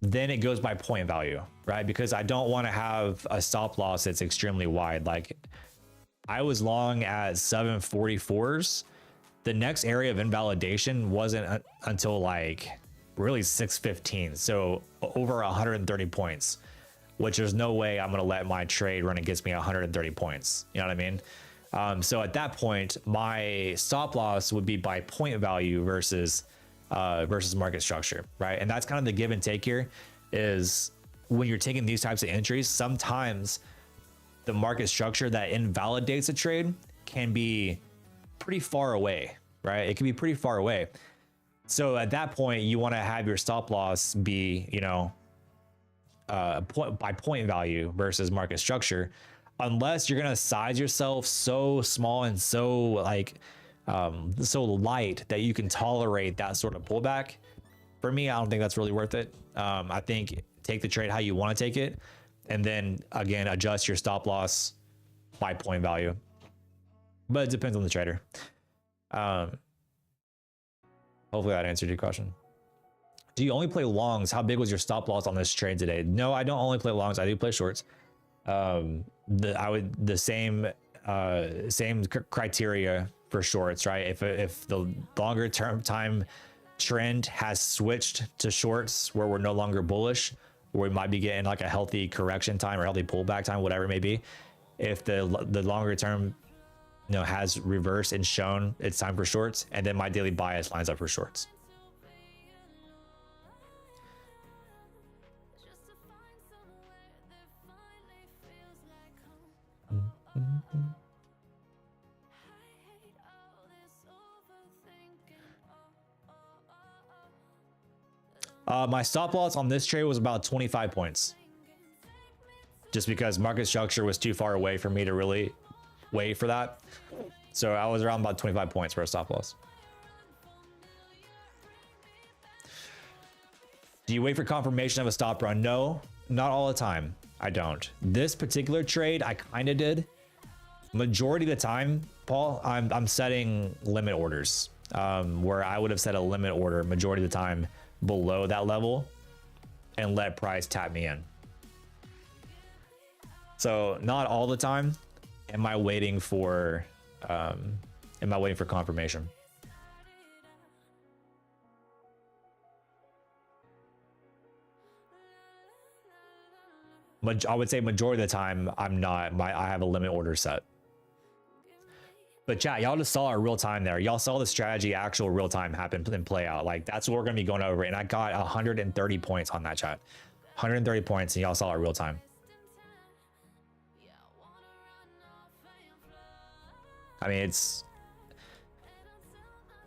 then it goes by point value, right? Because I don't want to have a stop loss that's extremely wide. Like I was long at 744s. The next area of invalidation wasn't until like really 615. So over 130 points, which there's no way I'm going to let my trade run against me 130 points. You know what I mean? So at that point, my stop loss would be by point value versus market structure, right? And that's kind of the give and take here is when you're taking these types of entries, sometimes the market structure that invalidates a trade can be pretty far away, right? It can be pretty far away. So at that point, you want to have your stop loss be, you know, by point value versus market structure, unless you're going to size yourself so small and so like so light that you can tolerate that sort of pullback. For me, I don't think that's really worth it. I think take the trade how you want to take it, and then again adjust your stop loss by point value. But it depends on the trader. Hopefully that answered your question. Do you only play longs? How big was your stop loss on this trade today? No, I don't only play longs. I do play shorts. The same criteria for shorts, right? If the longer term time trend has switched to shorts where we're no longer bullish, where we might be getting like a healthy correction time or healthy pullback time, whatever it may be. If the longer term, you know, has reversed and shown it's time for shorts, and then my daily bias lines up for shorts. My stop loss on this trade was about 25 points. Just because market structure was too far away for me to really wait for that. So I was around about 25 points for a stop loss. Do you wait for confirmation of a stop run? No, not all the time. I don't. This particular trade, I kind of did. Majority of the time, Paul, I'm setting limit orders where I would have set a limit order majority of the time below that level and let price tap me in. So not all the time am I waiting for confirmation. I would say majority of the time I'm not. I have a limit order set. But chat, y'all just saw our real time there. Y'all saw the strategy actual real time happen and play out. Like that's what we're gonna be going over. And I got 130 points on that chat. 130 points, and y'all saw it real time. I mean, it's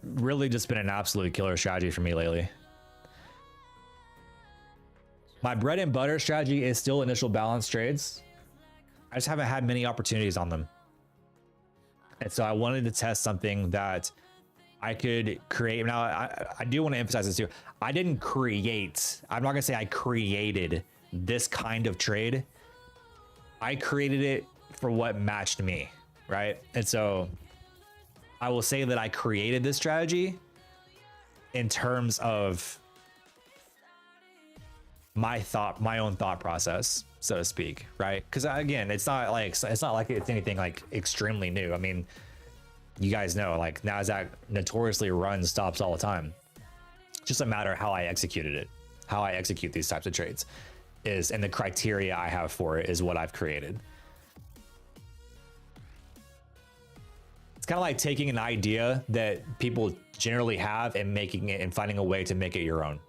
really just been an absolute killer strategy for me lately. My bread and butter strategy is still initial balance trades. I just haven't had many opportunities on them. And so I wanted to test something that I could create. Now, I do want to emphasize this too. I didn't create, I'm not gonna say I created this kind of trade. I created it for what matched me, right? And so I will say that I created this strategy in terms of my own thought process, so to speak, right? Because again, it's not like it's anything like extremely new. I mean, you guys know, like Nasdaq notoriously runs stops all the time. It's just a matter of how I executed it, how I execute these types of trades is, and the criteria I have for it is what I've created. It's kind of like taking an idea that people generally have and making it and finding a way to make it your own.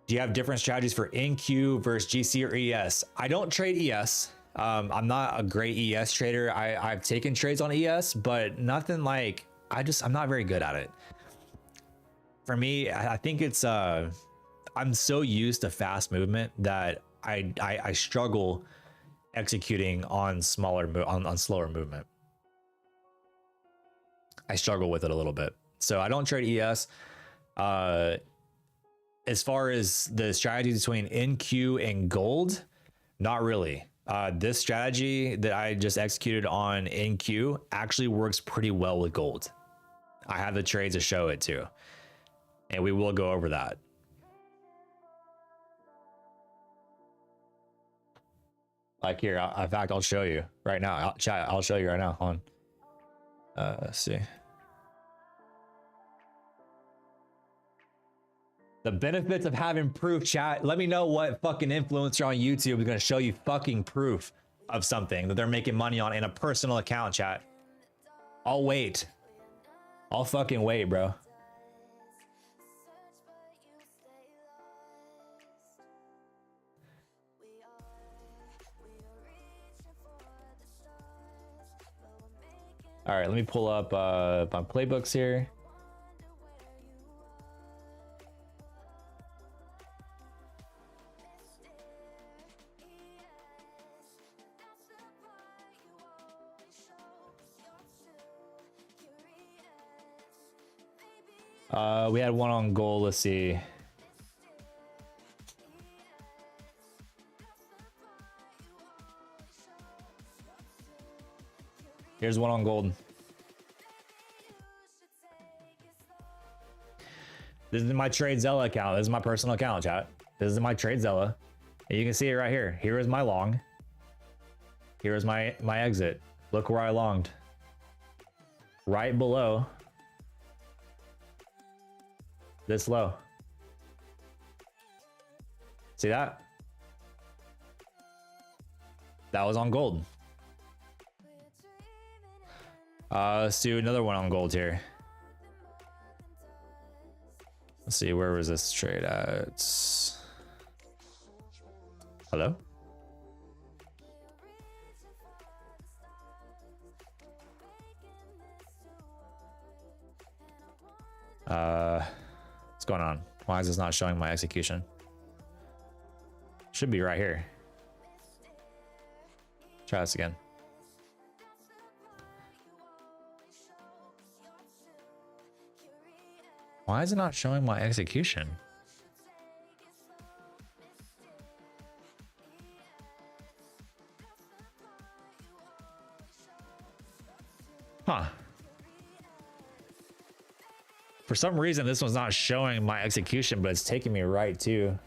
Do you have different strategies for NQ versus GC or ES? I don't trade ES. I'm not a great ES trader. I've taken trades on ES, but nothing like, I'm not very good at it. For me, I think it's I'm so used to fast movement that I struggle executing on slower movement. I struggle with it a little bit. So I don't trade ES. As far as the strategy between NQ and gold, not really. This strategy that I just executed on NQ actually works pretty well with gold. I have the trades to show it too, and we will go over that. Like here, in fact, I'll show you right now. I'll show you right now. Hold on. Let's see. The benefits of having proof, chat. Let me know what fucking influencer on YouTube is gonna show you fucking proof of something that they're making money on in a personal account, chat. I'll wait. I'll fucking wait, bro. All right, let me pull up my playbooks here. We had one on gold. Let's see. Here's one on gold. This is my TradeZella account. This is my personal account, chat. This is my TradeZella. And you can see it right here. Here is my long. Here is my exit. Look where I longed. Right below this low. See that? That was on gold. Let's do another one on gold here. Let's see, where was this trade at? Hello? What's going on? Why is this not showing my execution? Should be right here. Try this again. Why is it not showing my execution? Huh. For some reason, this one's not showing my execution, but it's taking me right to.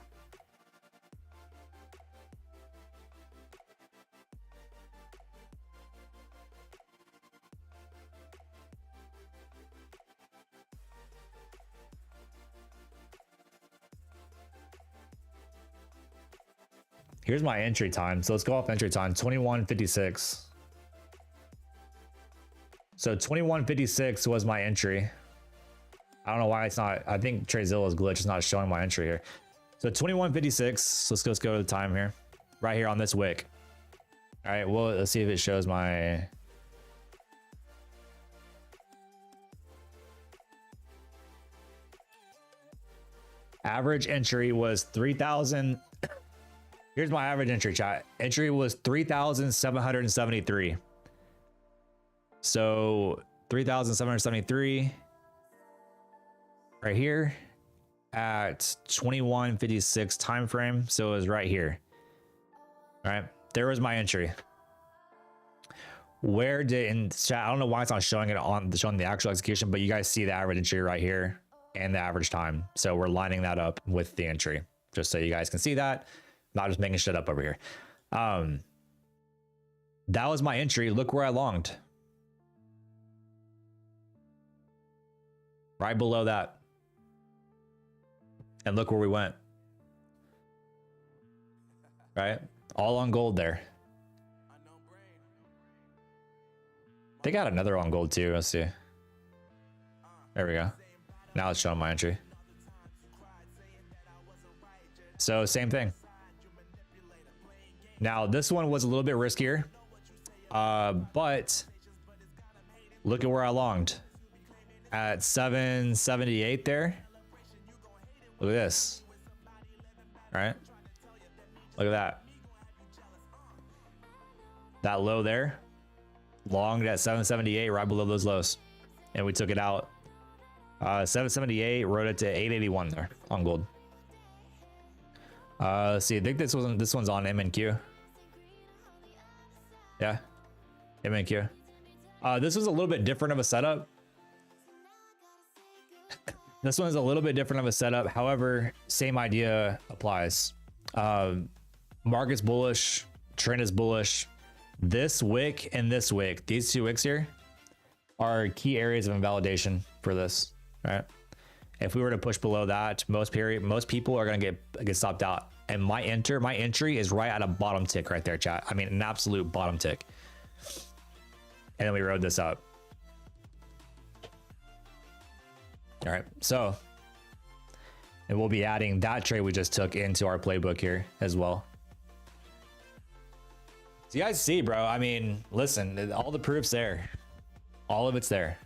Here's my entry time. So let's go off entry time, 21:56. So 21:56 was my entry. I don't know why it's not. I think TradeZilla's glitch is not showing my entry here. So 21:56. Let's go to the time here, right here on this wick. All right. Well, let's see if it shows my. Average entry was 3,000. Here's my average entry, chat. Entry was 3,773. So 3,773 right here at 21:56 time frame. So it was right here. All right, there was my entry. Where did, in chat, I don't know why it's not showing it on showing the actual execution, but you guys see the average entry right here and the average time. So we're lining that up with the entry, just so you guys can see that. Not just making shit up over here. That was my entry. Look where I longed. Right below that. And look where we went. Right? All on gold there. They got another on gold too. Let's see. There we go. Now it's showing my entry. So same thing. Now this one was a little bit riskier, but look at where I longed at 778 there. Look at this. All right, look at that. That low there, longed at 778, right below those lows, and we took it out. 778, rode it to 881 there on gold. Let's see. I think this one's on MNQ. Yeah, MNQ. This was a little bit different of a setup. This one's a little bit different of a setup. However, same idea applies. Market's bullish, trend is bullish. This wick and this wick, these two wicks here, are key areas of invalidation for this. Right? If we were to push below that, most people are gonna get stopped out. And my entry is right at a bottom tick right there, chat. I mean, an absolute bottom tick. And then we rode this up. All right, so, and we'll be adding that trade we just took into our playbook here as well. So you guys see, bro, I mean, listen, all the proof's there. All of it's there.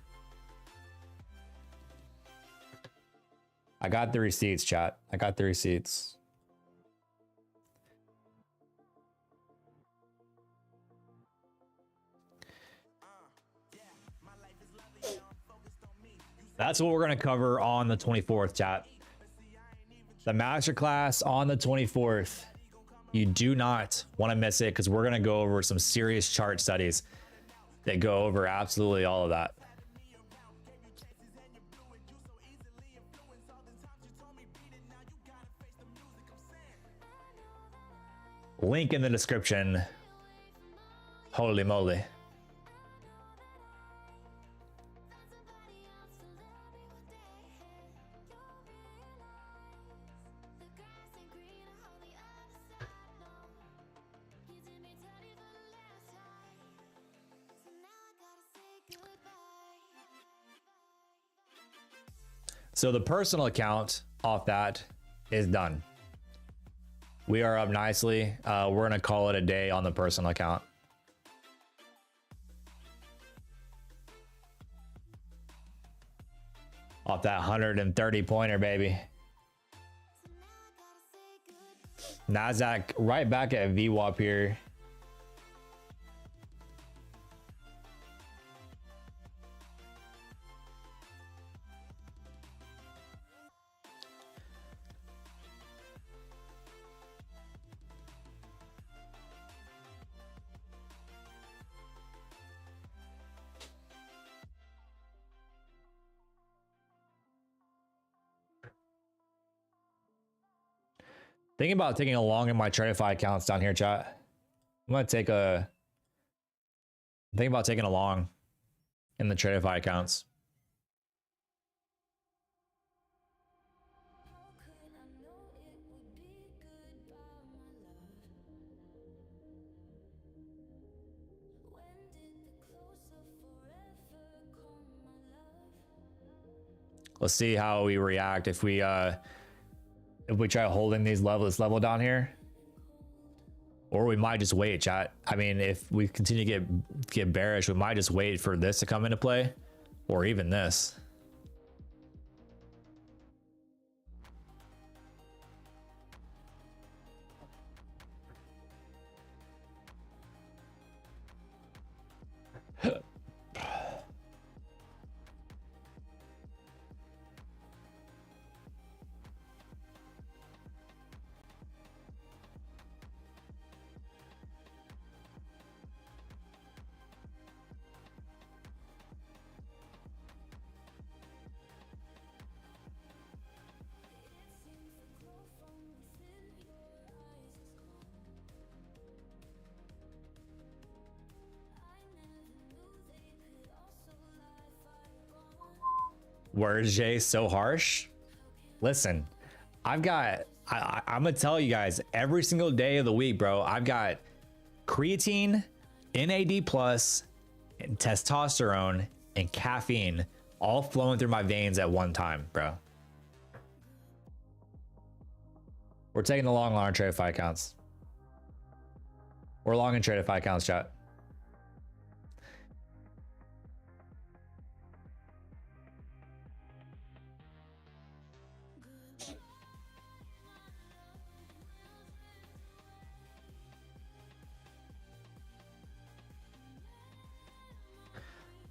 I got the receipts, chat. I got the receipts. That's what we're going to cover on the 24th, chat. The masterclass on the 24th. You do not want to miss it because we're going to go over some serious chart studies that go over absolutely all of that. Link in the description. Holy moly. So the personal account off that is done. We are up nicely. We're going to call it a day on the personal account. Off that 130 pointer, baby. Nasdaq right back at VWAP here. Thinking about taking a long in my Tradify accounts down here, chat. I'm gonna take a. Think about taking a long in the Tradify accounts. Let's see how we react if we try holding this level down here, or we might just wait, chat. I mean, if we continue to get bearish, we might just wait for this to come into play, or even this. Where's Jay so harsh? Listen, I'm gonna tell you guys every single day of the week, bro. I've got creatine, NAD plus, and testosterone and caffeine all flowing through my veins at one time, bro. We're taking the long on our Tradify accounts. Or long and trade if I counts, chat.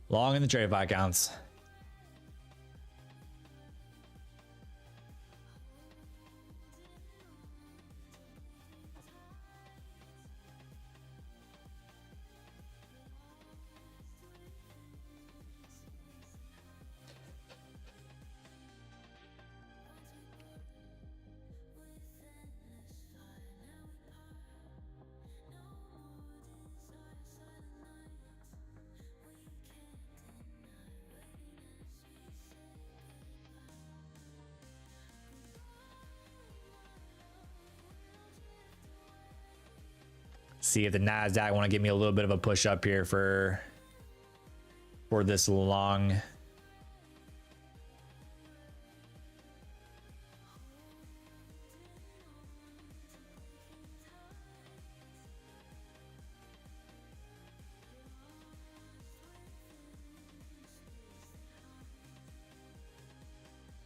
Long in the trade if I counts. See if the Nasdaq want to give me a little bit of a push up here for this long.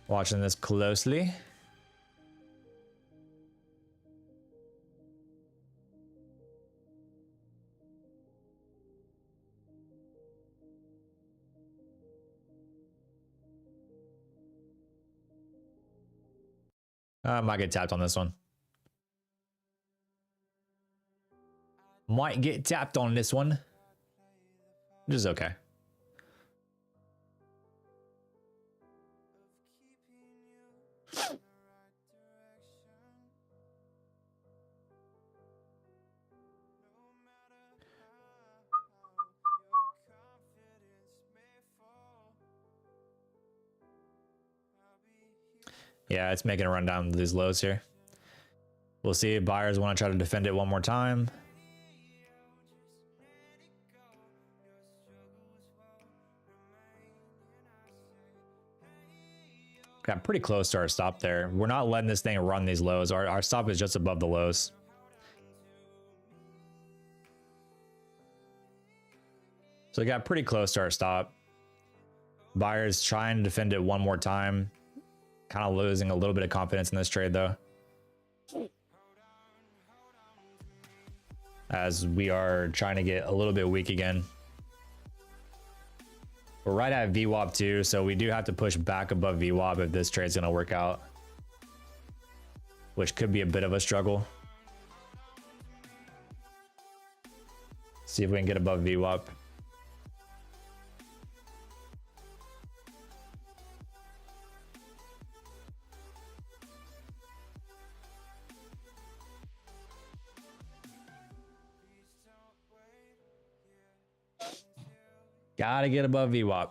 Watching this closely. Might get tapped on this one. Might get tapped on this one. Which is okay. Yeah, it's making a run down these lows here. We'll see if buyers want to try to defend it one more time. Got pretty close to our stop there. We're not letting this thing run these lows. Our stop is just above the lows. So we got pretty close to our stop. Buyers trying to defend it one more time. Kind of losing a little bit of confidence in this trade though. As we are trying to get a little bit weak again. We're right at VWAP too, so we do have to push back above VWAP if this trade's gonna work out. Which could be a bit of a struggle. See if we can get above VWAP. Gotta get above VWAP.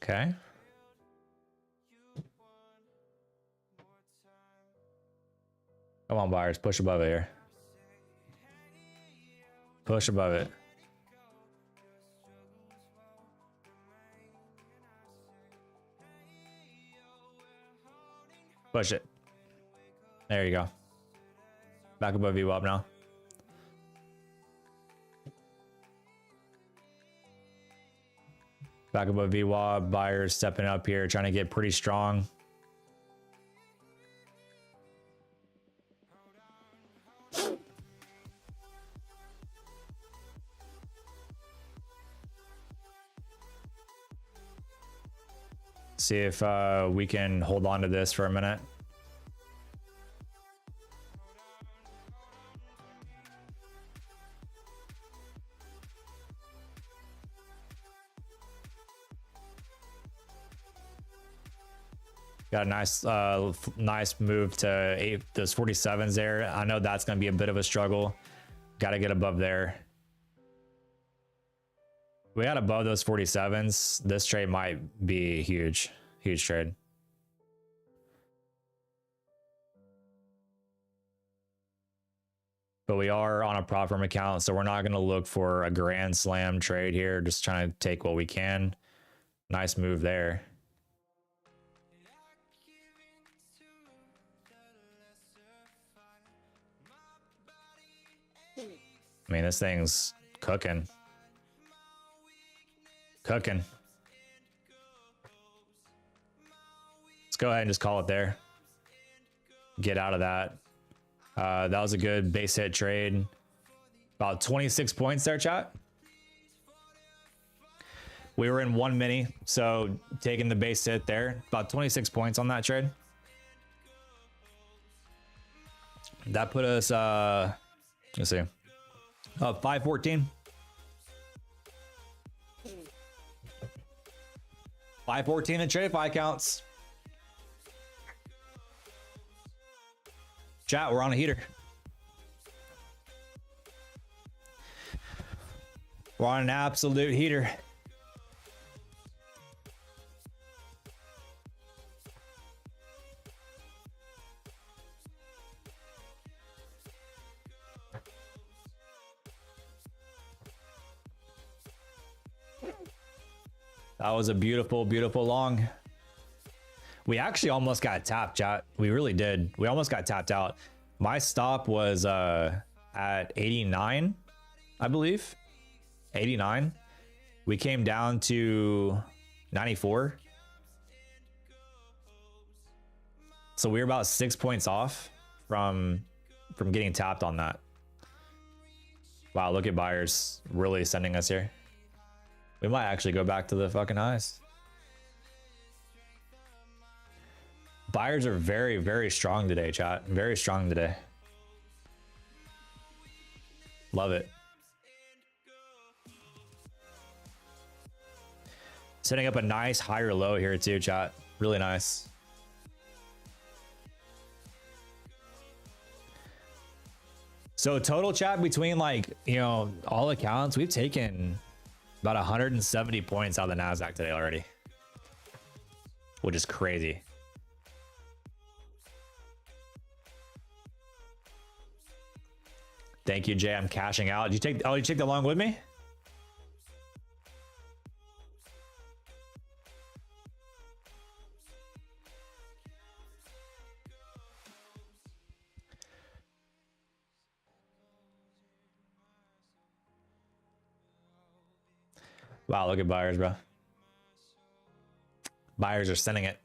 Okay. Come on, buyers, push above it here. Push above it. Push it. There you go. Back above VWAP now. Back above VWAP. Buyers stepping up here, trying to get pretty strong. See if we can hold on to this for a minute. Got a nice move to those 47s there. I know that's going to be a bit of a struggle. Got to get above there. We got above those 47s. This trade might be a huge trade. but we are on a prop firm account, so we're not going to look for a grand slam trade here. Just trying to take what we can. Nice move there. I mean, this thing's cooking. Cooking. Let's go ahead and just call it there. Get out of that. That was a good base hit trade. About 26 points there, chat. We were in 1 mini, so taking the base hit there. About 26 points on that trade. That put us, let's see, 514. 514 in trade if I counts. Chat, we're on a heater. We're on an absolute heater. That was a beautiful, beautiful long. We actually almost got tapped, chat. We really did. We almost got tapped out. My stop was at 89, I believe. 89. We came down to 94. So we were about 6 points off from getting tapped on that. Wow, look at buyers really sending us here. We might actually go back to the fucking highs. Buyers are very, very strong today, chat. Very strong today. Love it. Setting up a nice higher low here too, chat. Really nice. So total, chat, between like, you know, all accounts, we've taken about 170 points out of the Nasdaq today already, which is crazy. Thank you, Jay. I'm cashing out. Did you take? Oh, you took the long with me? Wow, look at buyers, bro. Buyers are sending it.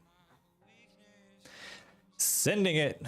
Sending it.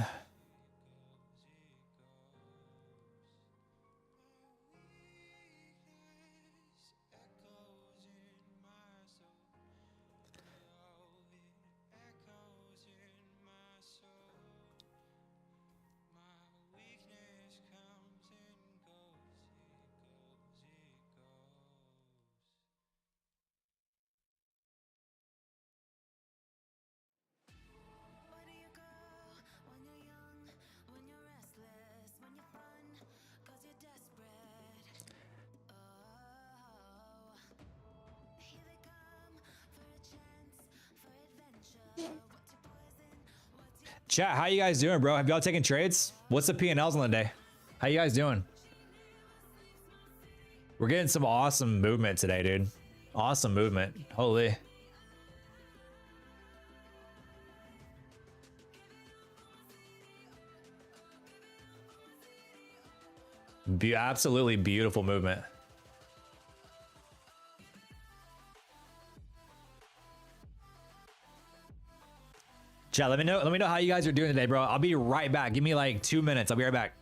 Chat, how you guys doing, bro? Have y'all taken trades? What's the P&Ls on the day? How you guys doing? We're getting some awesome movement today, dude. Awesome movement. Holy. Absolutely beautiful movement. Chat, let me know how you guys are doing today, bro. I'll be right back. Give me like 2 minutes. I'll be right back.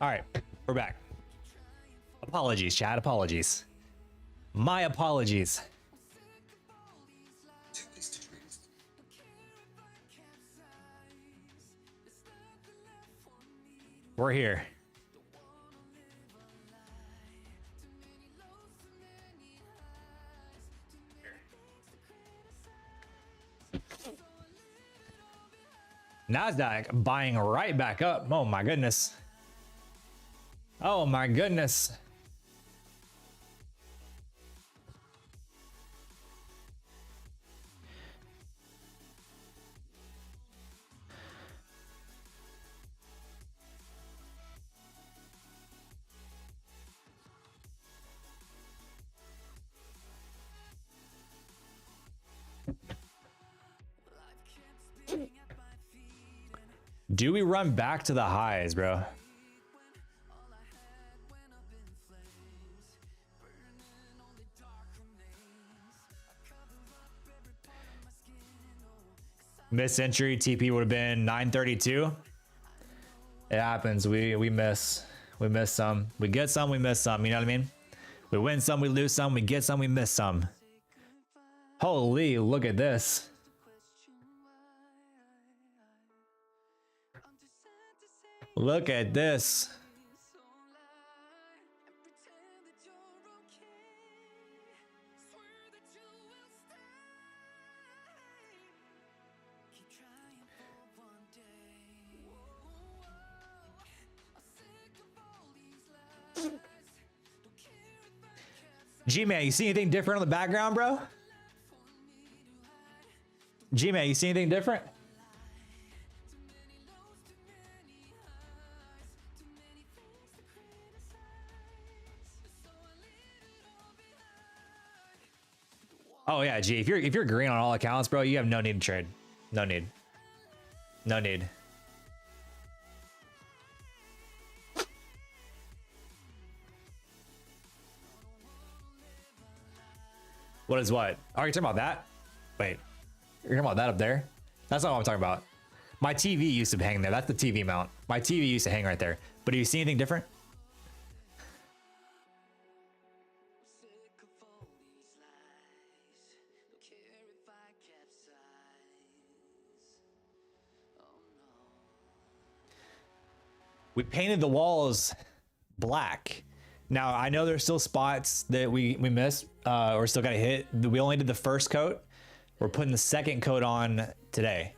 All right, we're back. Apologies, Chad. Apologies. My apologies. We're here. Nasdaq buying right back up. Oh my goodness. Oh my goodness. Do we run back to the highs, bro? Mid-century TP would have been 932. It happens. We miss some. We get some, we miss some. You know what I mean? We win some, we lose some. We get some, we miss some. Holy, look at this. Look at this. G-Man, you see anything different on the background, bro? G-Man, you see anything different? Oh yeah, G. If you're green on all accounts, bro, you have no need to trade. No need. No need. What is what? Are you talking about that? Wait, you're talking about that up there? That's not what I'm talking about. My TV used to hang there. That's the TV mount. My TV used to hang right there. But do you see anything different? We painted the walls black. Now, I know there's still spots that we missed or still got to hit. We only did the first coat. We're putting the second coat on today.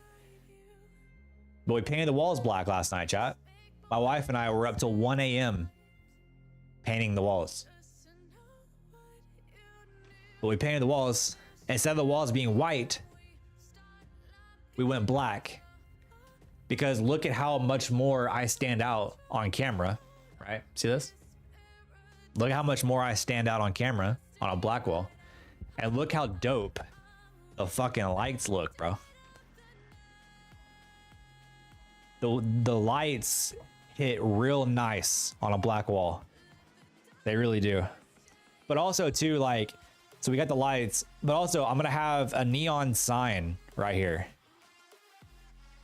But we painted the walls black last night, chat. My wife and I were up till 1 a.m. painting the walls. But we painted the walls. Instead of the walls being white, we went black. Because look at how much more I stand out on camera, right? See this? Look at how much more I stand out on camera on a black wall. And look how dope the fucking lights look, bro. The lights hit real nice on a black wall. They really do. But also too, like, so we got the lights, but also I'm gonna have a neon sign right here.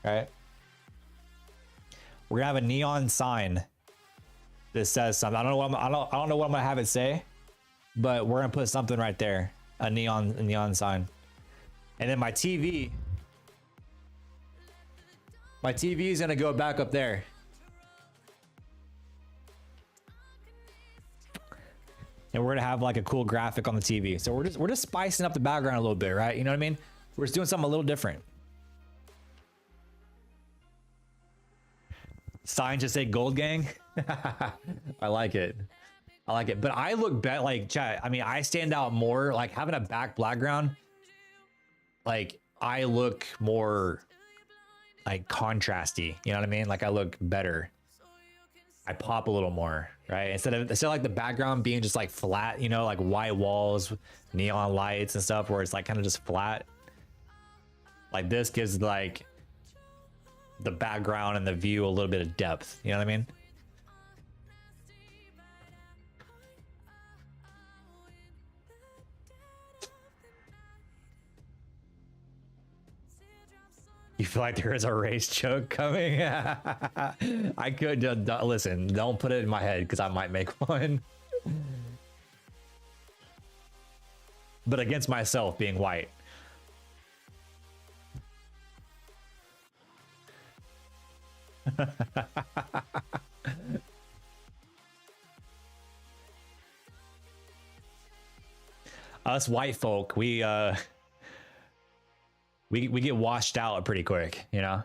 Right? We're gonna have a neon sign that says something. I don't know what I don't know what I'm gonna have it say, but we're gonna put something right there, a neon sign. And then my TV is gonna go back up there. And we're gonna have like a cool graphic on the TV. So we're just spicing up the background a little bit, right? You know what I mean? We're just doing something a little different. Sign just say gold gang. I like it. I like it. But I look better, like, chat. I mean, I stand out more, like having a back background. Like, I look more like contrasty. You know what I mean? Like, I look better. I pop a little more, right? Instead of like the background being just like flat, you know, like white walls, neon lights and stuff, where it's like kind of just flat. Like this gives like the background and the view a little bit of depth. You know what I mean? You feel like there is a race joke coming? I could listen. Don't put it in my head because I might make one. But against myself being white. Us white folk, we get washed out pretty quick, you know?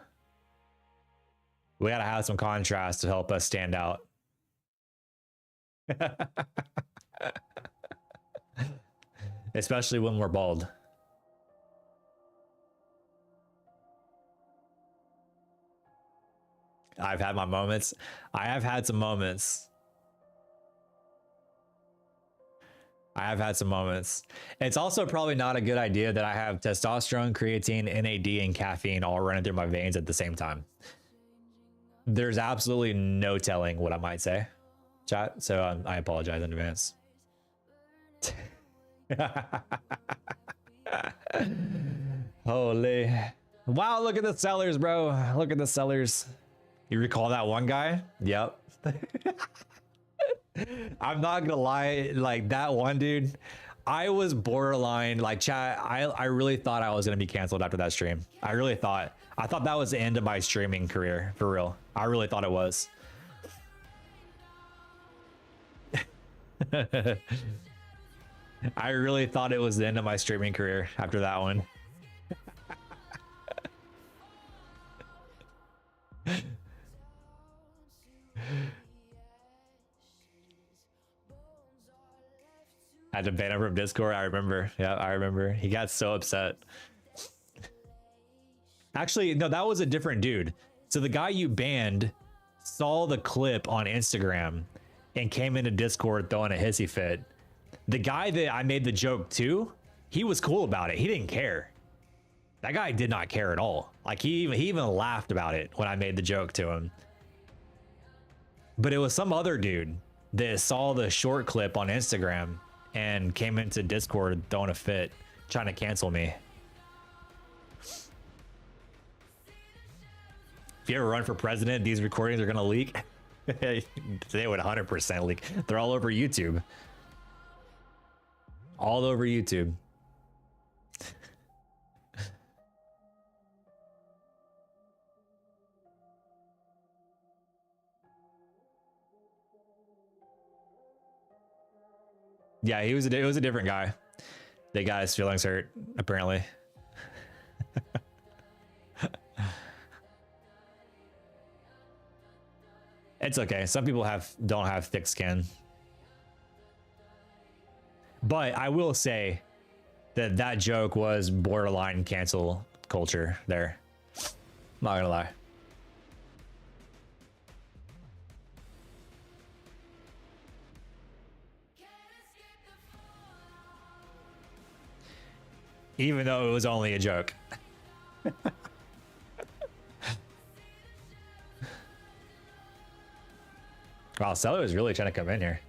We gotta have some contrast to help us stand out. Especially when we're bald. I've had my moments. I have had some moments. I have had some moments. It's also probably not a good idea that I have testosterone, creatine, NAD, and caffeine all running through my veins at the same time. There's absolutely no telling what I might say, chat. So I apologize in advance. Holy. Wow, look at the sellers, bro. Look at the sellers. You recall that one guy? Yep. I'm not gonna lie, like that one dude, I was borderline, like chat, I really thought I was gonna be canceled after that stream. I thought that was the end of my streaming career, for real. I really thought it was. I really thought it was the end of my streaming career after that one. I had to ban him from Discord. I remember. Yeah, I remember. He got so upset. Actually, no, that was a different dude. So the guy you banned saw the clip on Instagram and came into Discord throwing a hissy fit. The guy that I made the joke to, he was cool about it. He didn't care. That guy did not care at all. Like he even laughed about it when I made the joke to him. But it was some other dude that saw the short clip on Instagram and came into Discord throwing a fit, trying to cancel me. If you ever run for president, these recordings are gonna leak. They would 100% leak. They're all over YouTube. All over YouTube. Yeah, it was a different guy. They got his feelings hurt, apparently. It's okay. Some people don't have thick skin. But I will say that that joke was borderline cancel culture there. Not gonna lie. Even though it was only a joke. Wow, Seller is really trying to come in here.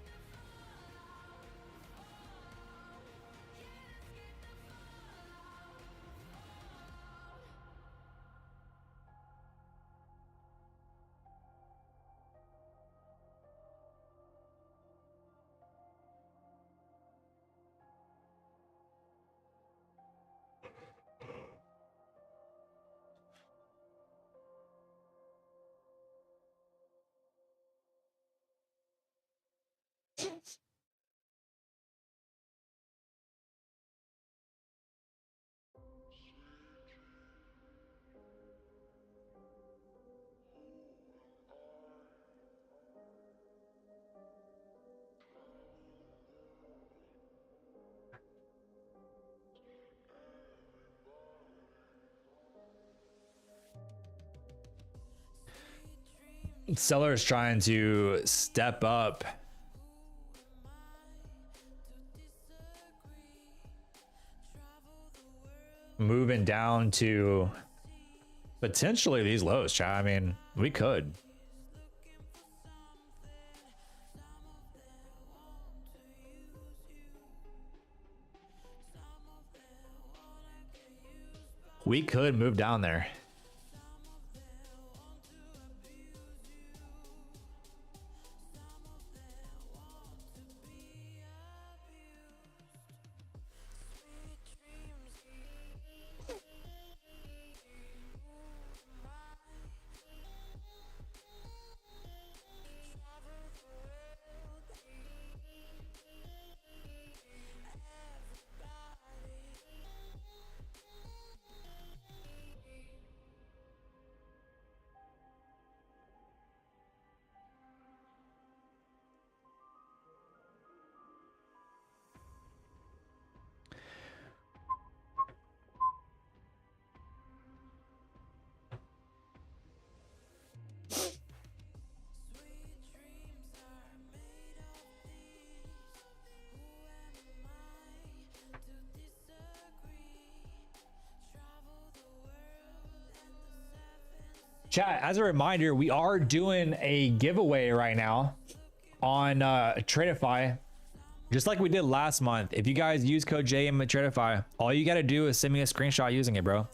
Sellers trying to step up. Moving down to potentially these lows, chat. I mean, we could. We could move down there. Chat, as a reminder, we are doing a giveaway right now on Tradeify, just like we did last month. If you guys use code JM at Tradeify, all you got to do is send me a screenshot using it, bro.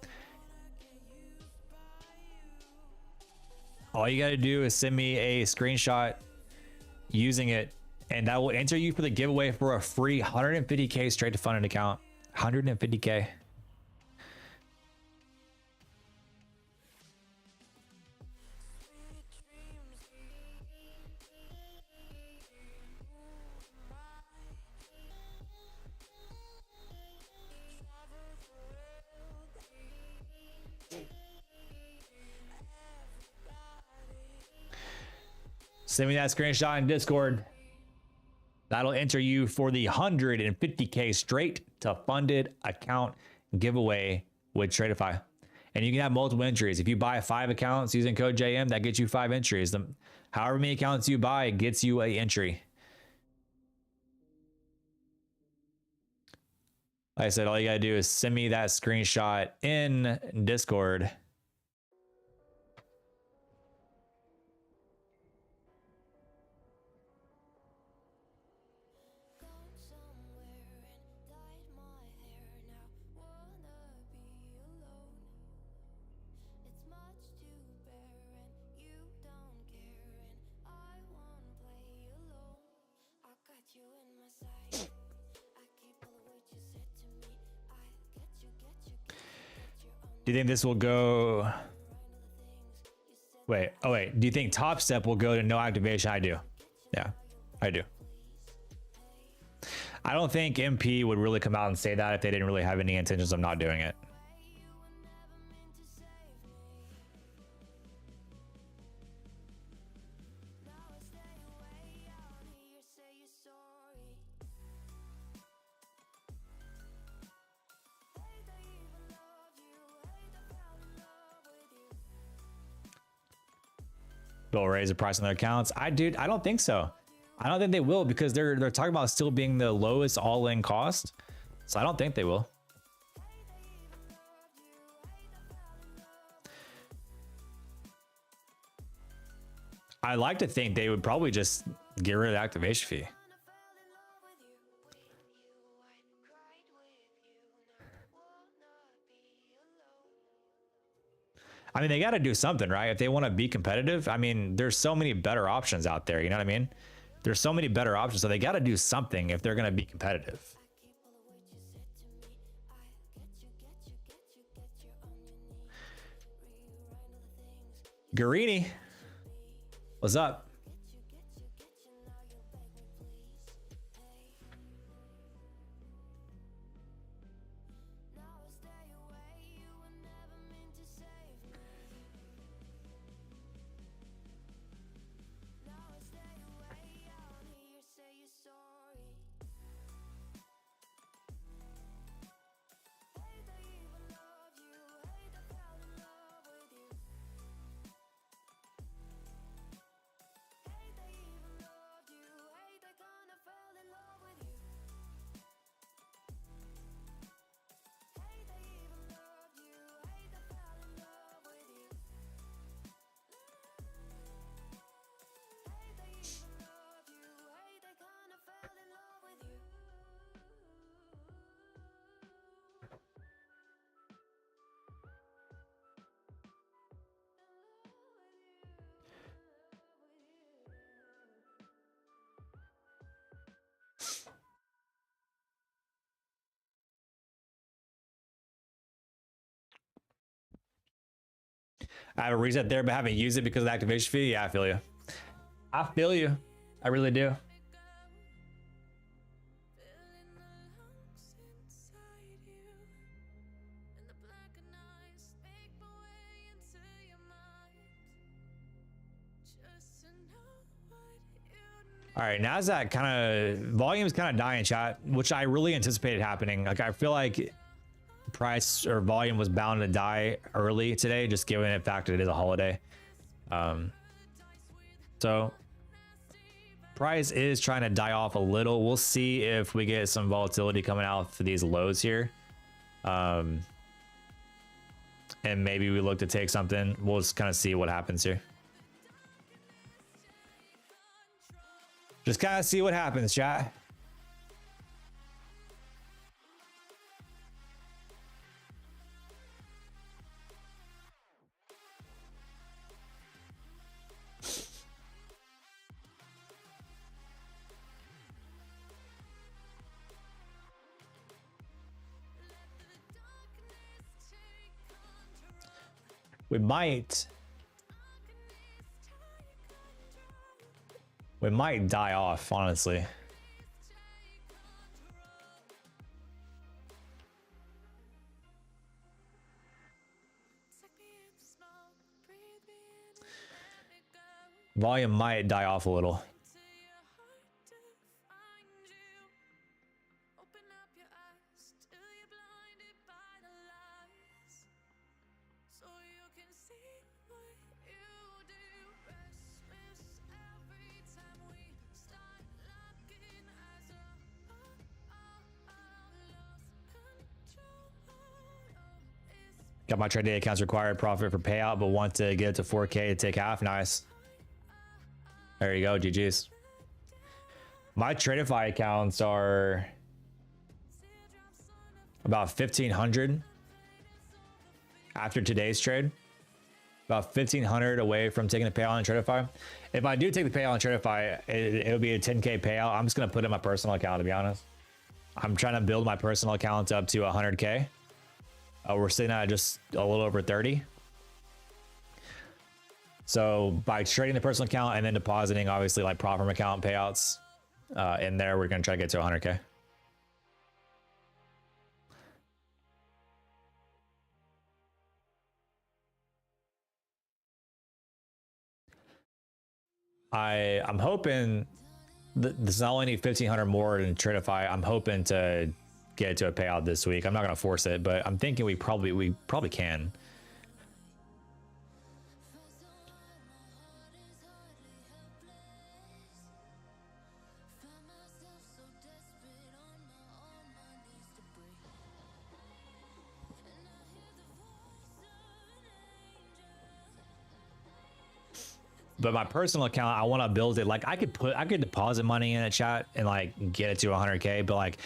All you got to do is send me a screenshot using it, and that will enter you for the giveaway for a free 150K straight to funded account. 150K. Send me that screenshot in Discord. That'll enter you for the 150K straight to funded account giveaway with Tradeify. And you can have multiple entries. If you buy 5 accounts using code JM, that gets you 5 entries. However many accounts you buy gets you an entry. Like I said, all you gotta do is send me that screenshot in Discord. Do you think this will go? Wait, oh wait, do you think Top Step will go to no activation? I do. Yeah, I do. I don't think MP would really come out and say that if they didn't really have any intentions of not doing it. They'll raise the price on their accounts. I don't think so. I don't think they will, because they're talking about still being the lowest all-in cost. So I don't think they will. I like to think they would probably just get rid of the activation fee. I mean, they got to do something, right? If they want to be competitive. I mean, there's so many better options out there. You know what I mean? There's so many better options. So they got to do something if they're going to be competitive. Guarini, what's up? I have a reset there, but haven't used it because of the activation fee. Yeah, I feel you. I feel you. I really do. All right, Nasdaq kind of volume's kind of dying, chat, which I really anticipated happening. Like I feel like price or volume was bound to die early today, just given the fact that it is a holiday. So price is trying to die off a little. We'll see if we get some volatility coming out for these lows here. And maybe we look to take something. We'll just kind of see what happens here. Just kind of see what happens, chat. We might die off, honestly. Volume might die off a little. Got my trade day accounts required profit for payout, but want to get it to 4K to take half. Nice. There you go. GG's. My Tradeify accounts are about 1,500 after today's trade. About 1,500 away from taking the payout on Tradeify. If I do take the payout on Tradeify, it'll be a 10K payout. I'm just going to put it in my personal account, to be honest. I'm trying to build my personal account up to 100K. We're sitting at just a little over 30. So by trading the personal account and then depositing, obviously, like prop firm account payouts in there, we're going to try to get to 100K. I'm hoping this not only need 1,500 more in Tradeify. I'm hoping to get it to a payout this week. I'm not going to force it, but I'm thinking we probably can. But my personal account, I want to build it. Like I could deposit money in a chat and like get it to 100K, but like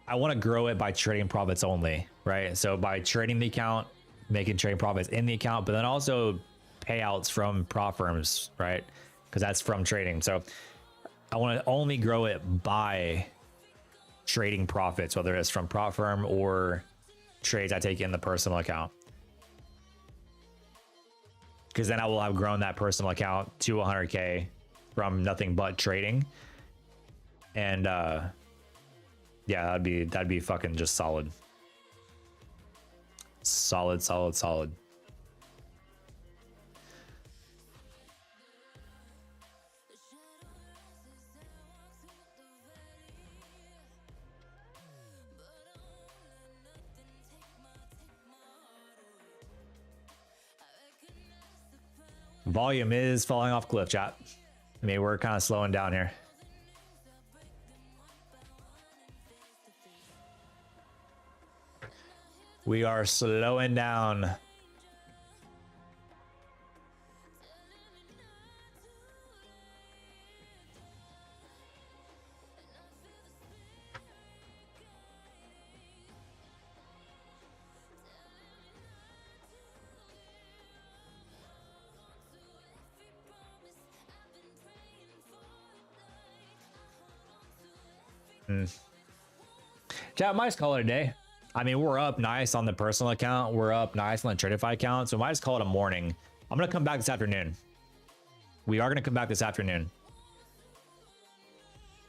I want to grow it by trading profits only, right? So by trading the account, making trading profits in the account, but then also payouts from prop firms, right? Because that's from trading. So I want to only grow it by trading profits, whether it's from prop firm or trades I take in the personal account. Because then I will have grown that personal account to 100K from nothing but trading. And yeah, that'd be fucking just solid. Solid. Volume is falling off cliff, chat. I mean, we're kind of slowing down here. We are slowing down. Chat, might call it a day. I mean, we're up nice on the personal account. We're up nice on the Tradify account. So we might just call it a morning. I'm going to come back this afternoon. We are going to come back this afternoon.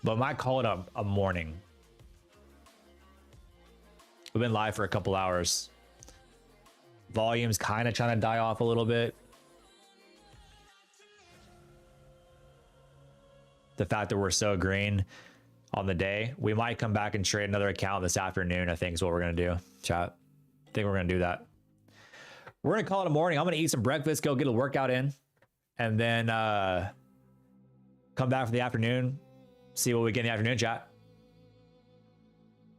But I might call it a morning. We've been live for a couple hours. Volume's kind of trying to die off a little bit. The fact that we're so green on the day, we might come back and trade another account this afternoon, I think is what we're going to do. Chat. I think we're going to do that. We're going to call it a morning. I'm going to eat some breakfast, go get a workout in, and then come back for the afternoon, see what we get in the afternoon, chat.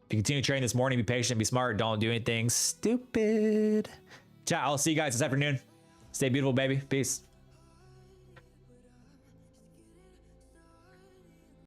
If you continue trading this morning, be patient, be smart, don't do anything stupid. Chat, I'll see you guys this afternoon. Stay beautiful, baby. Peace.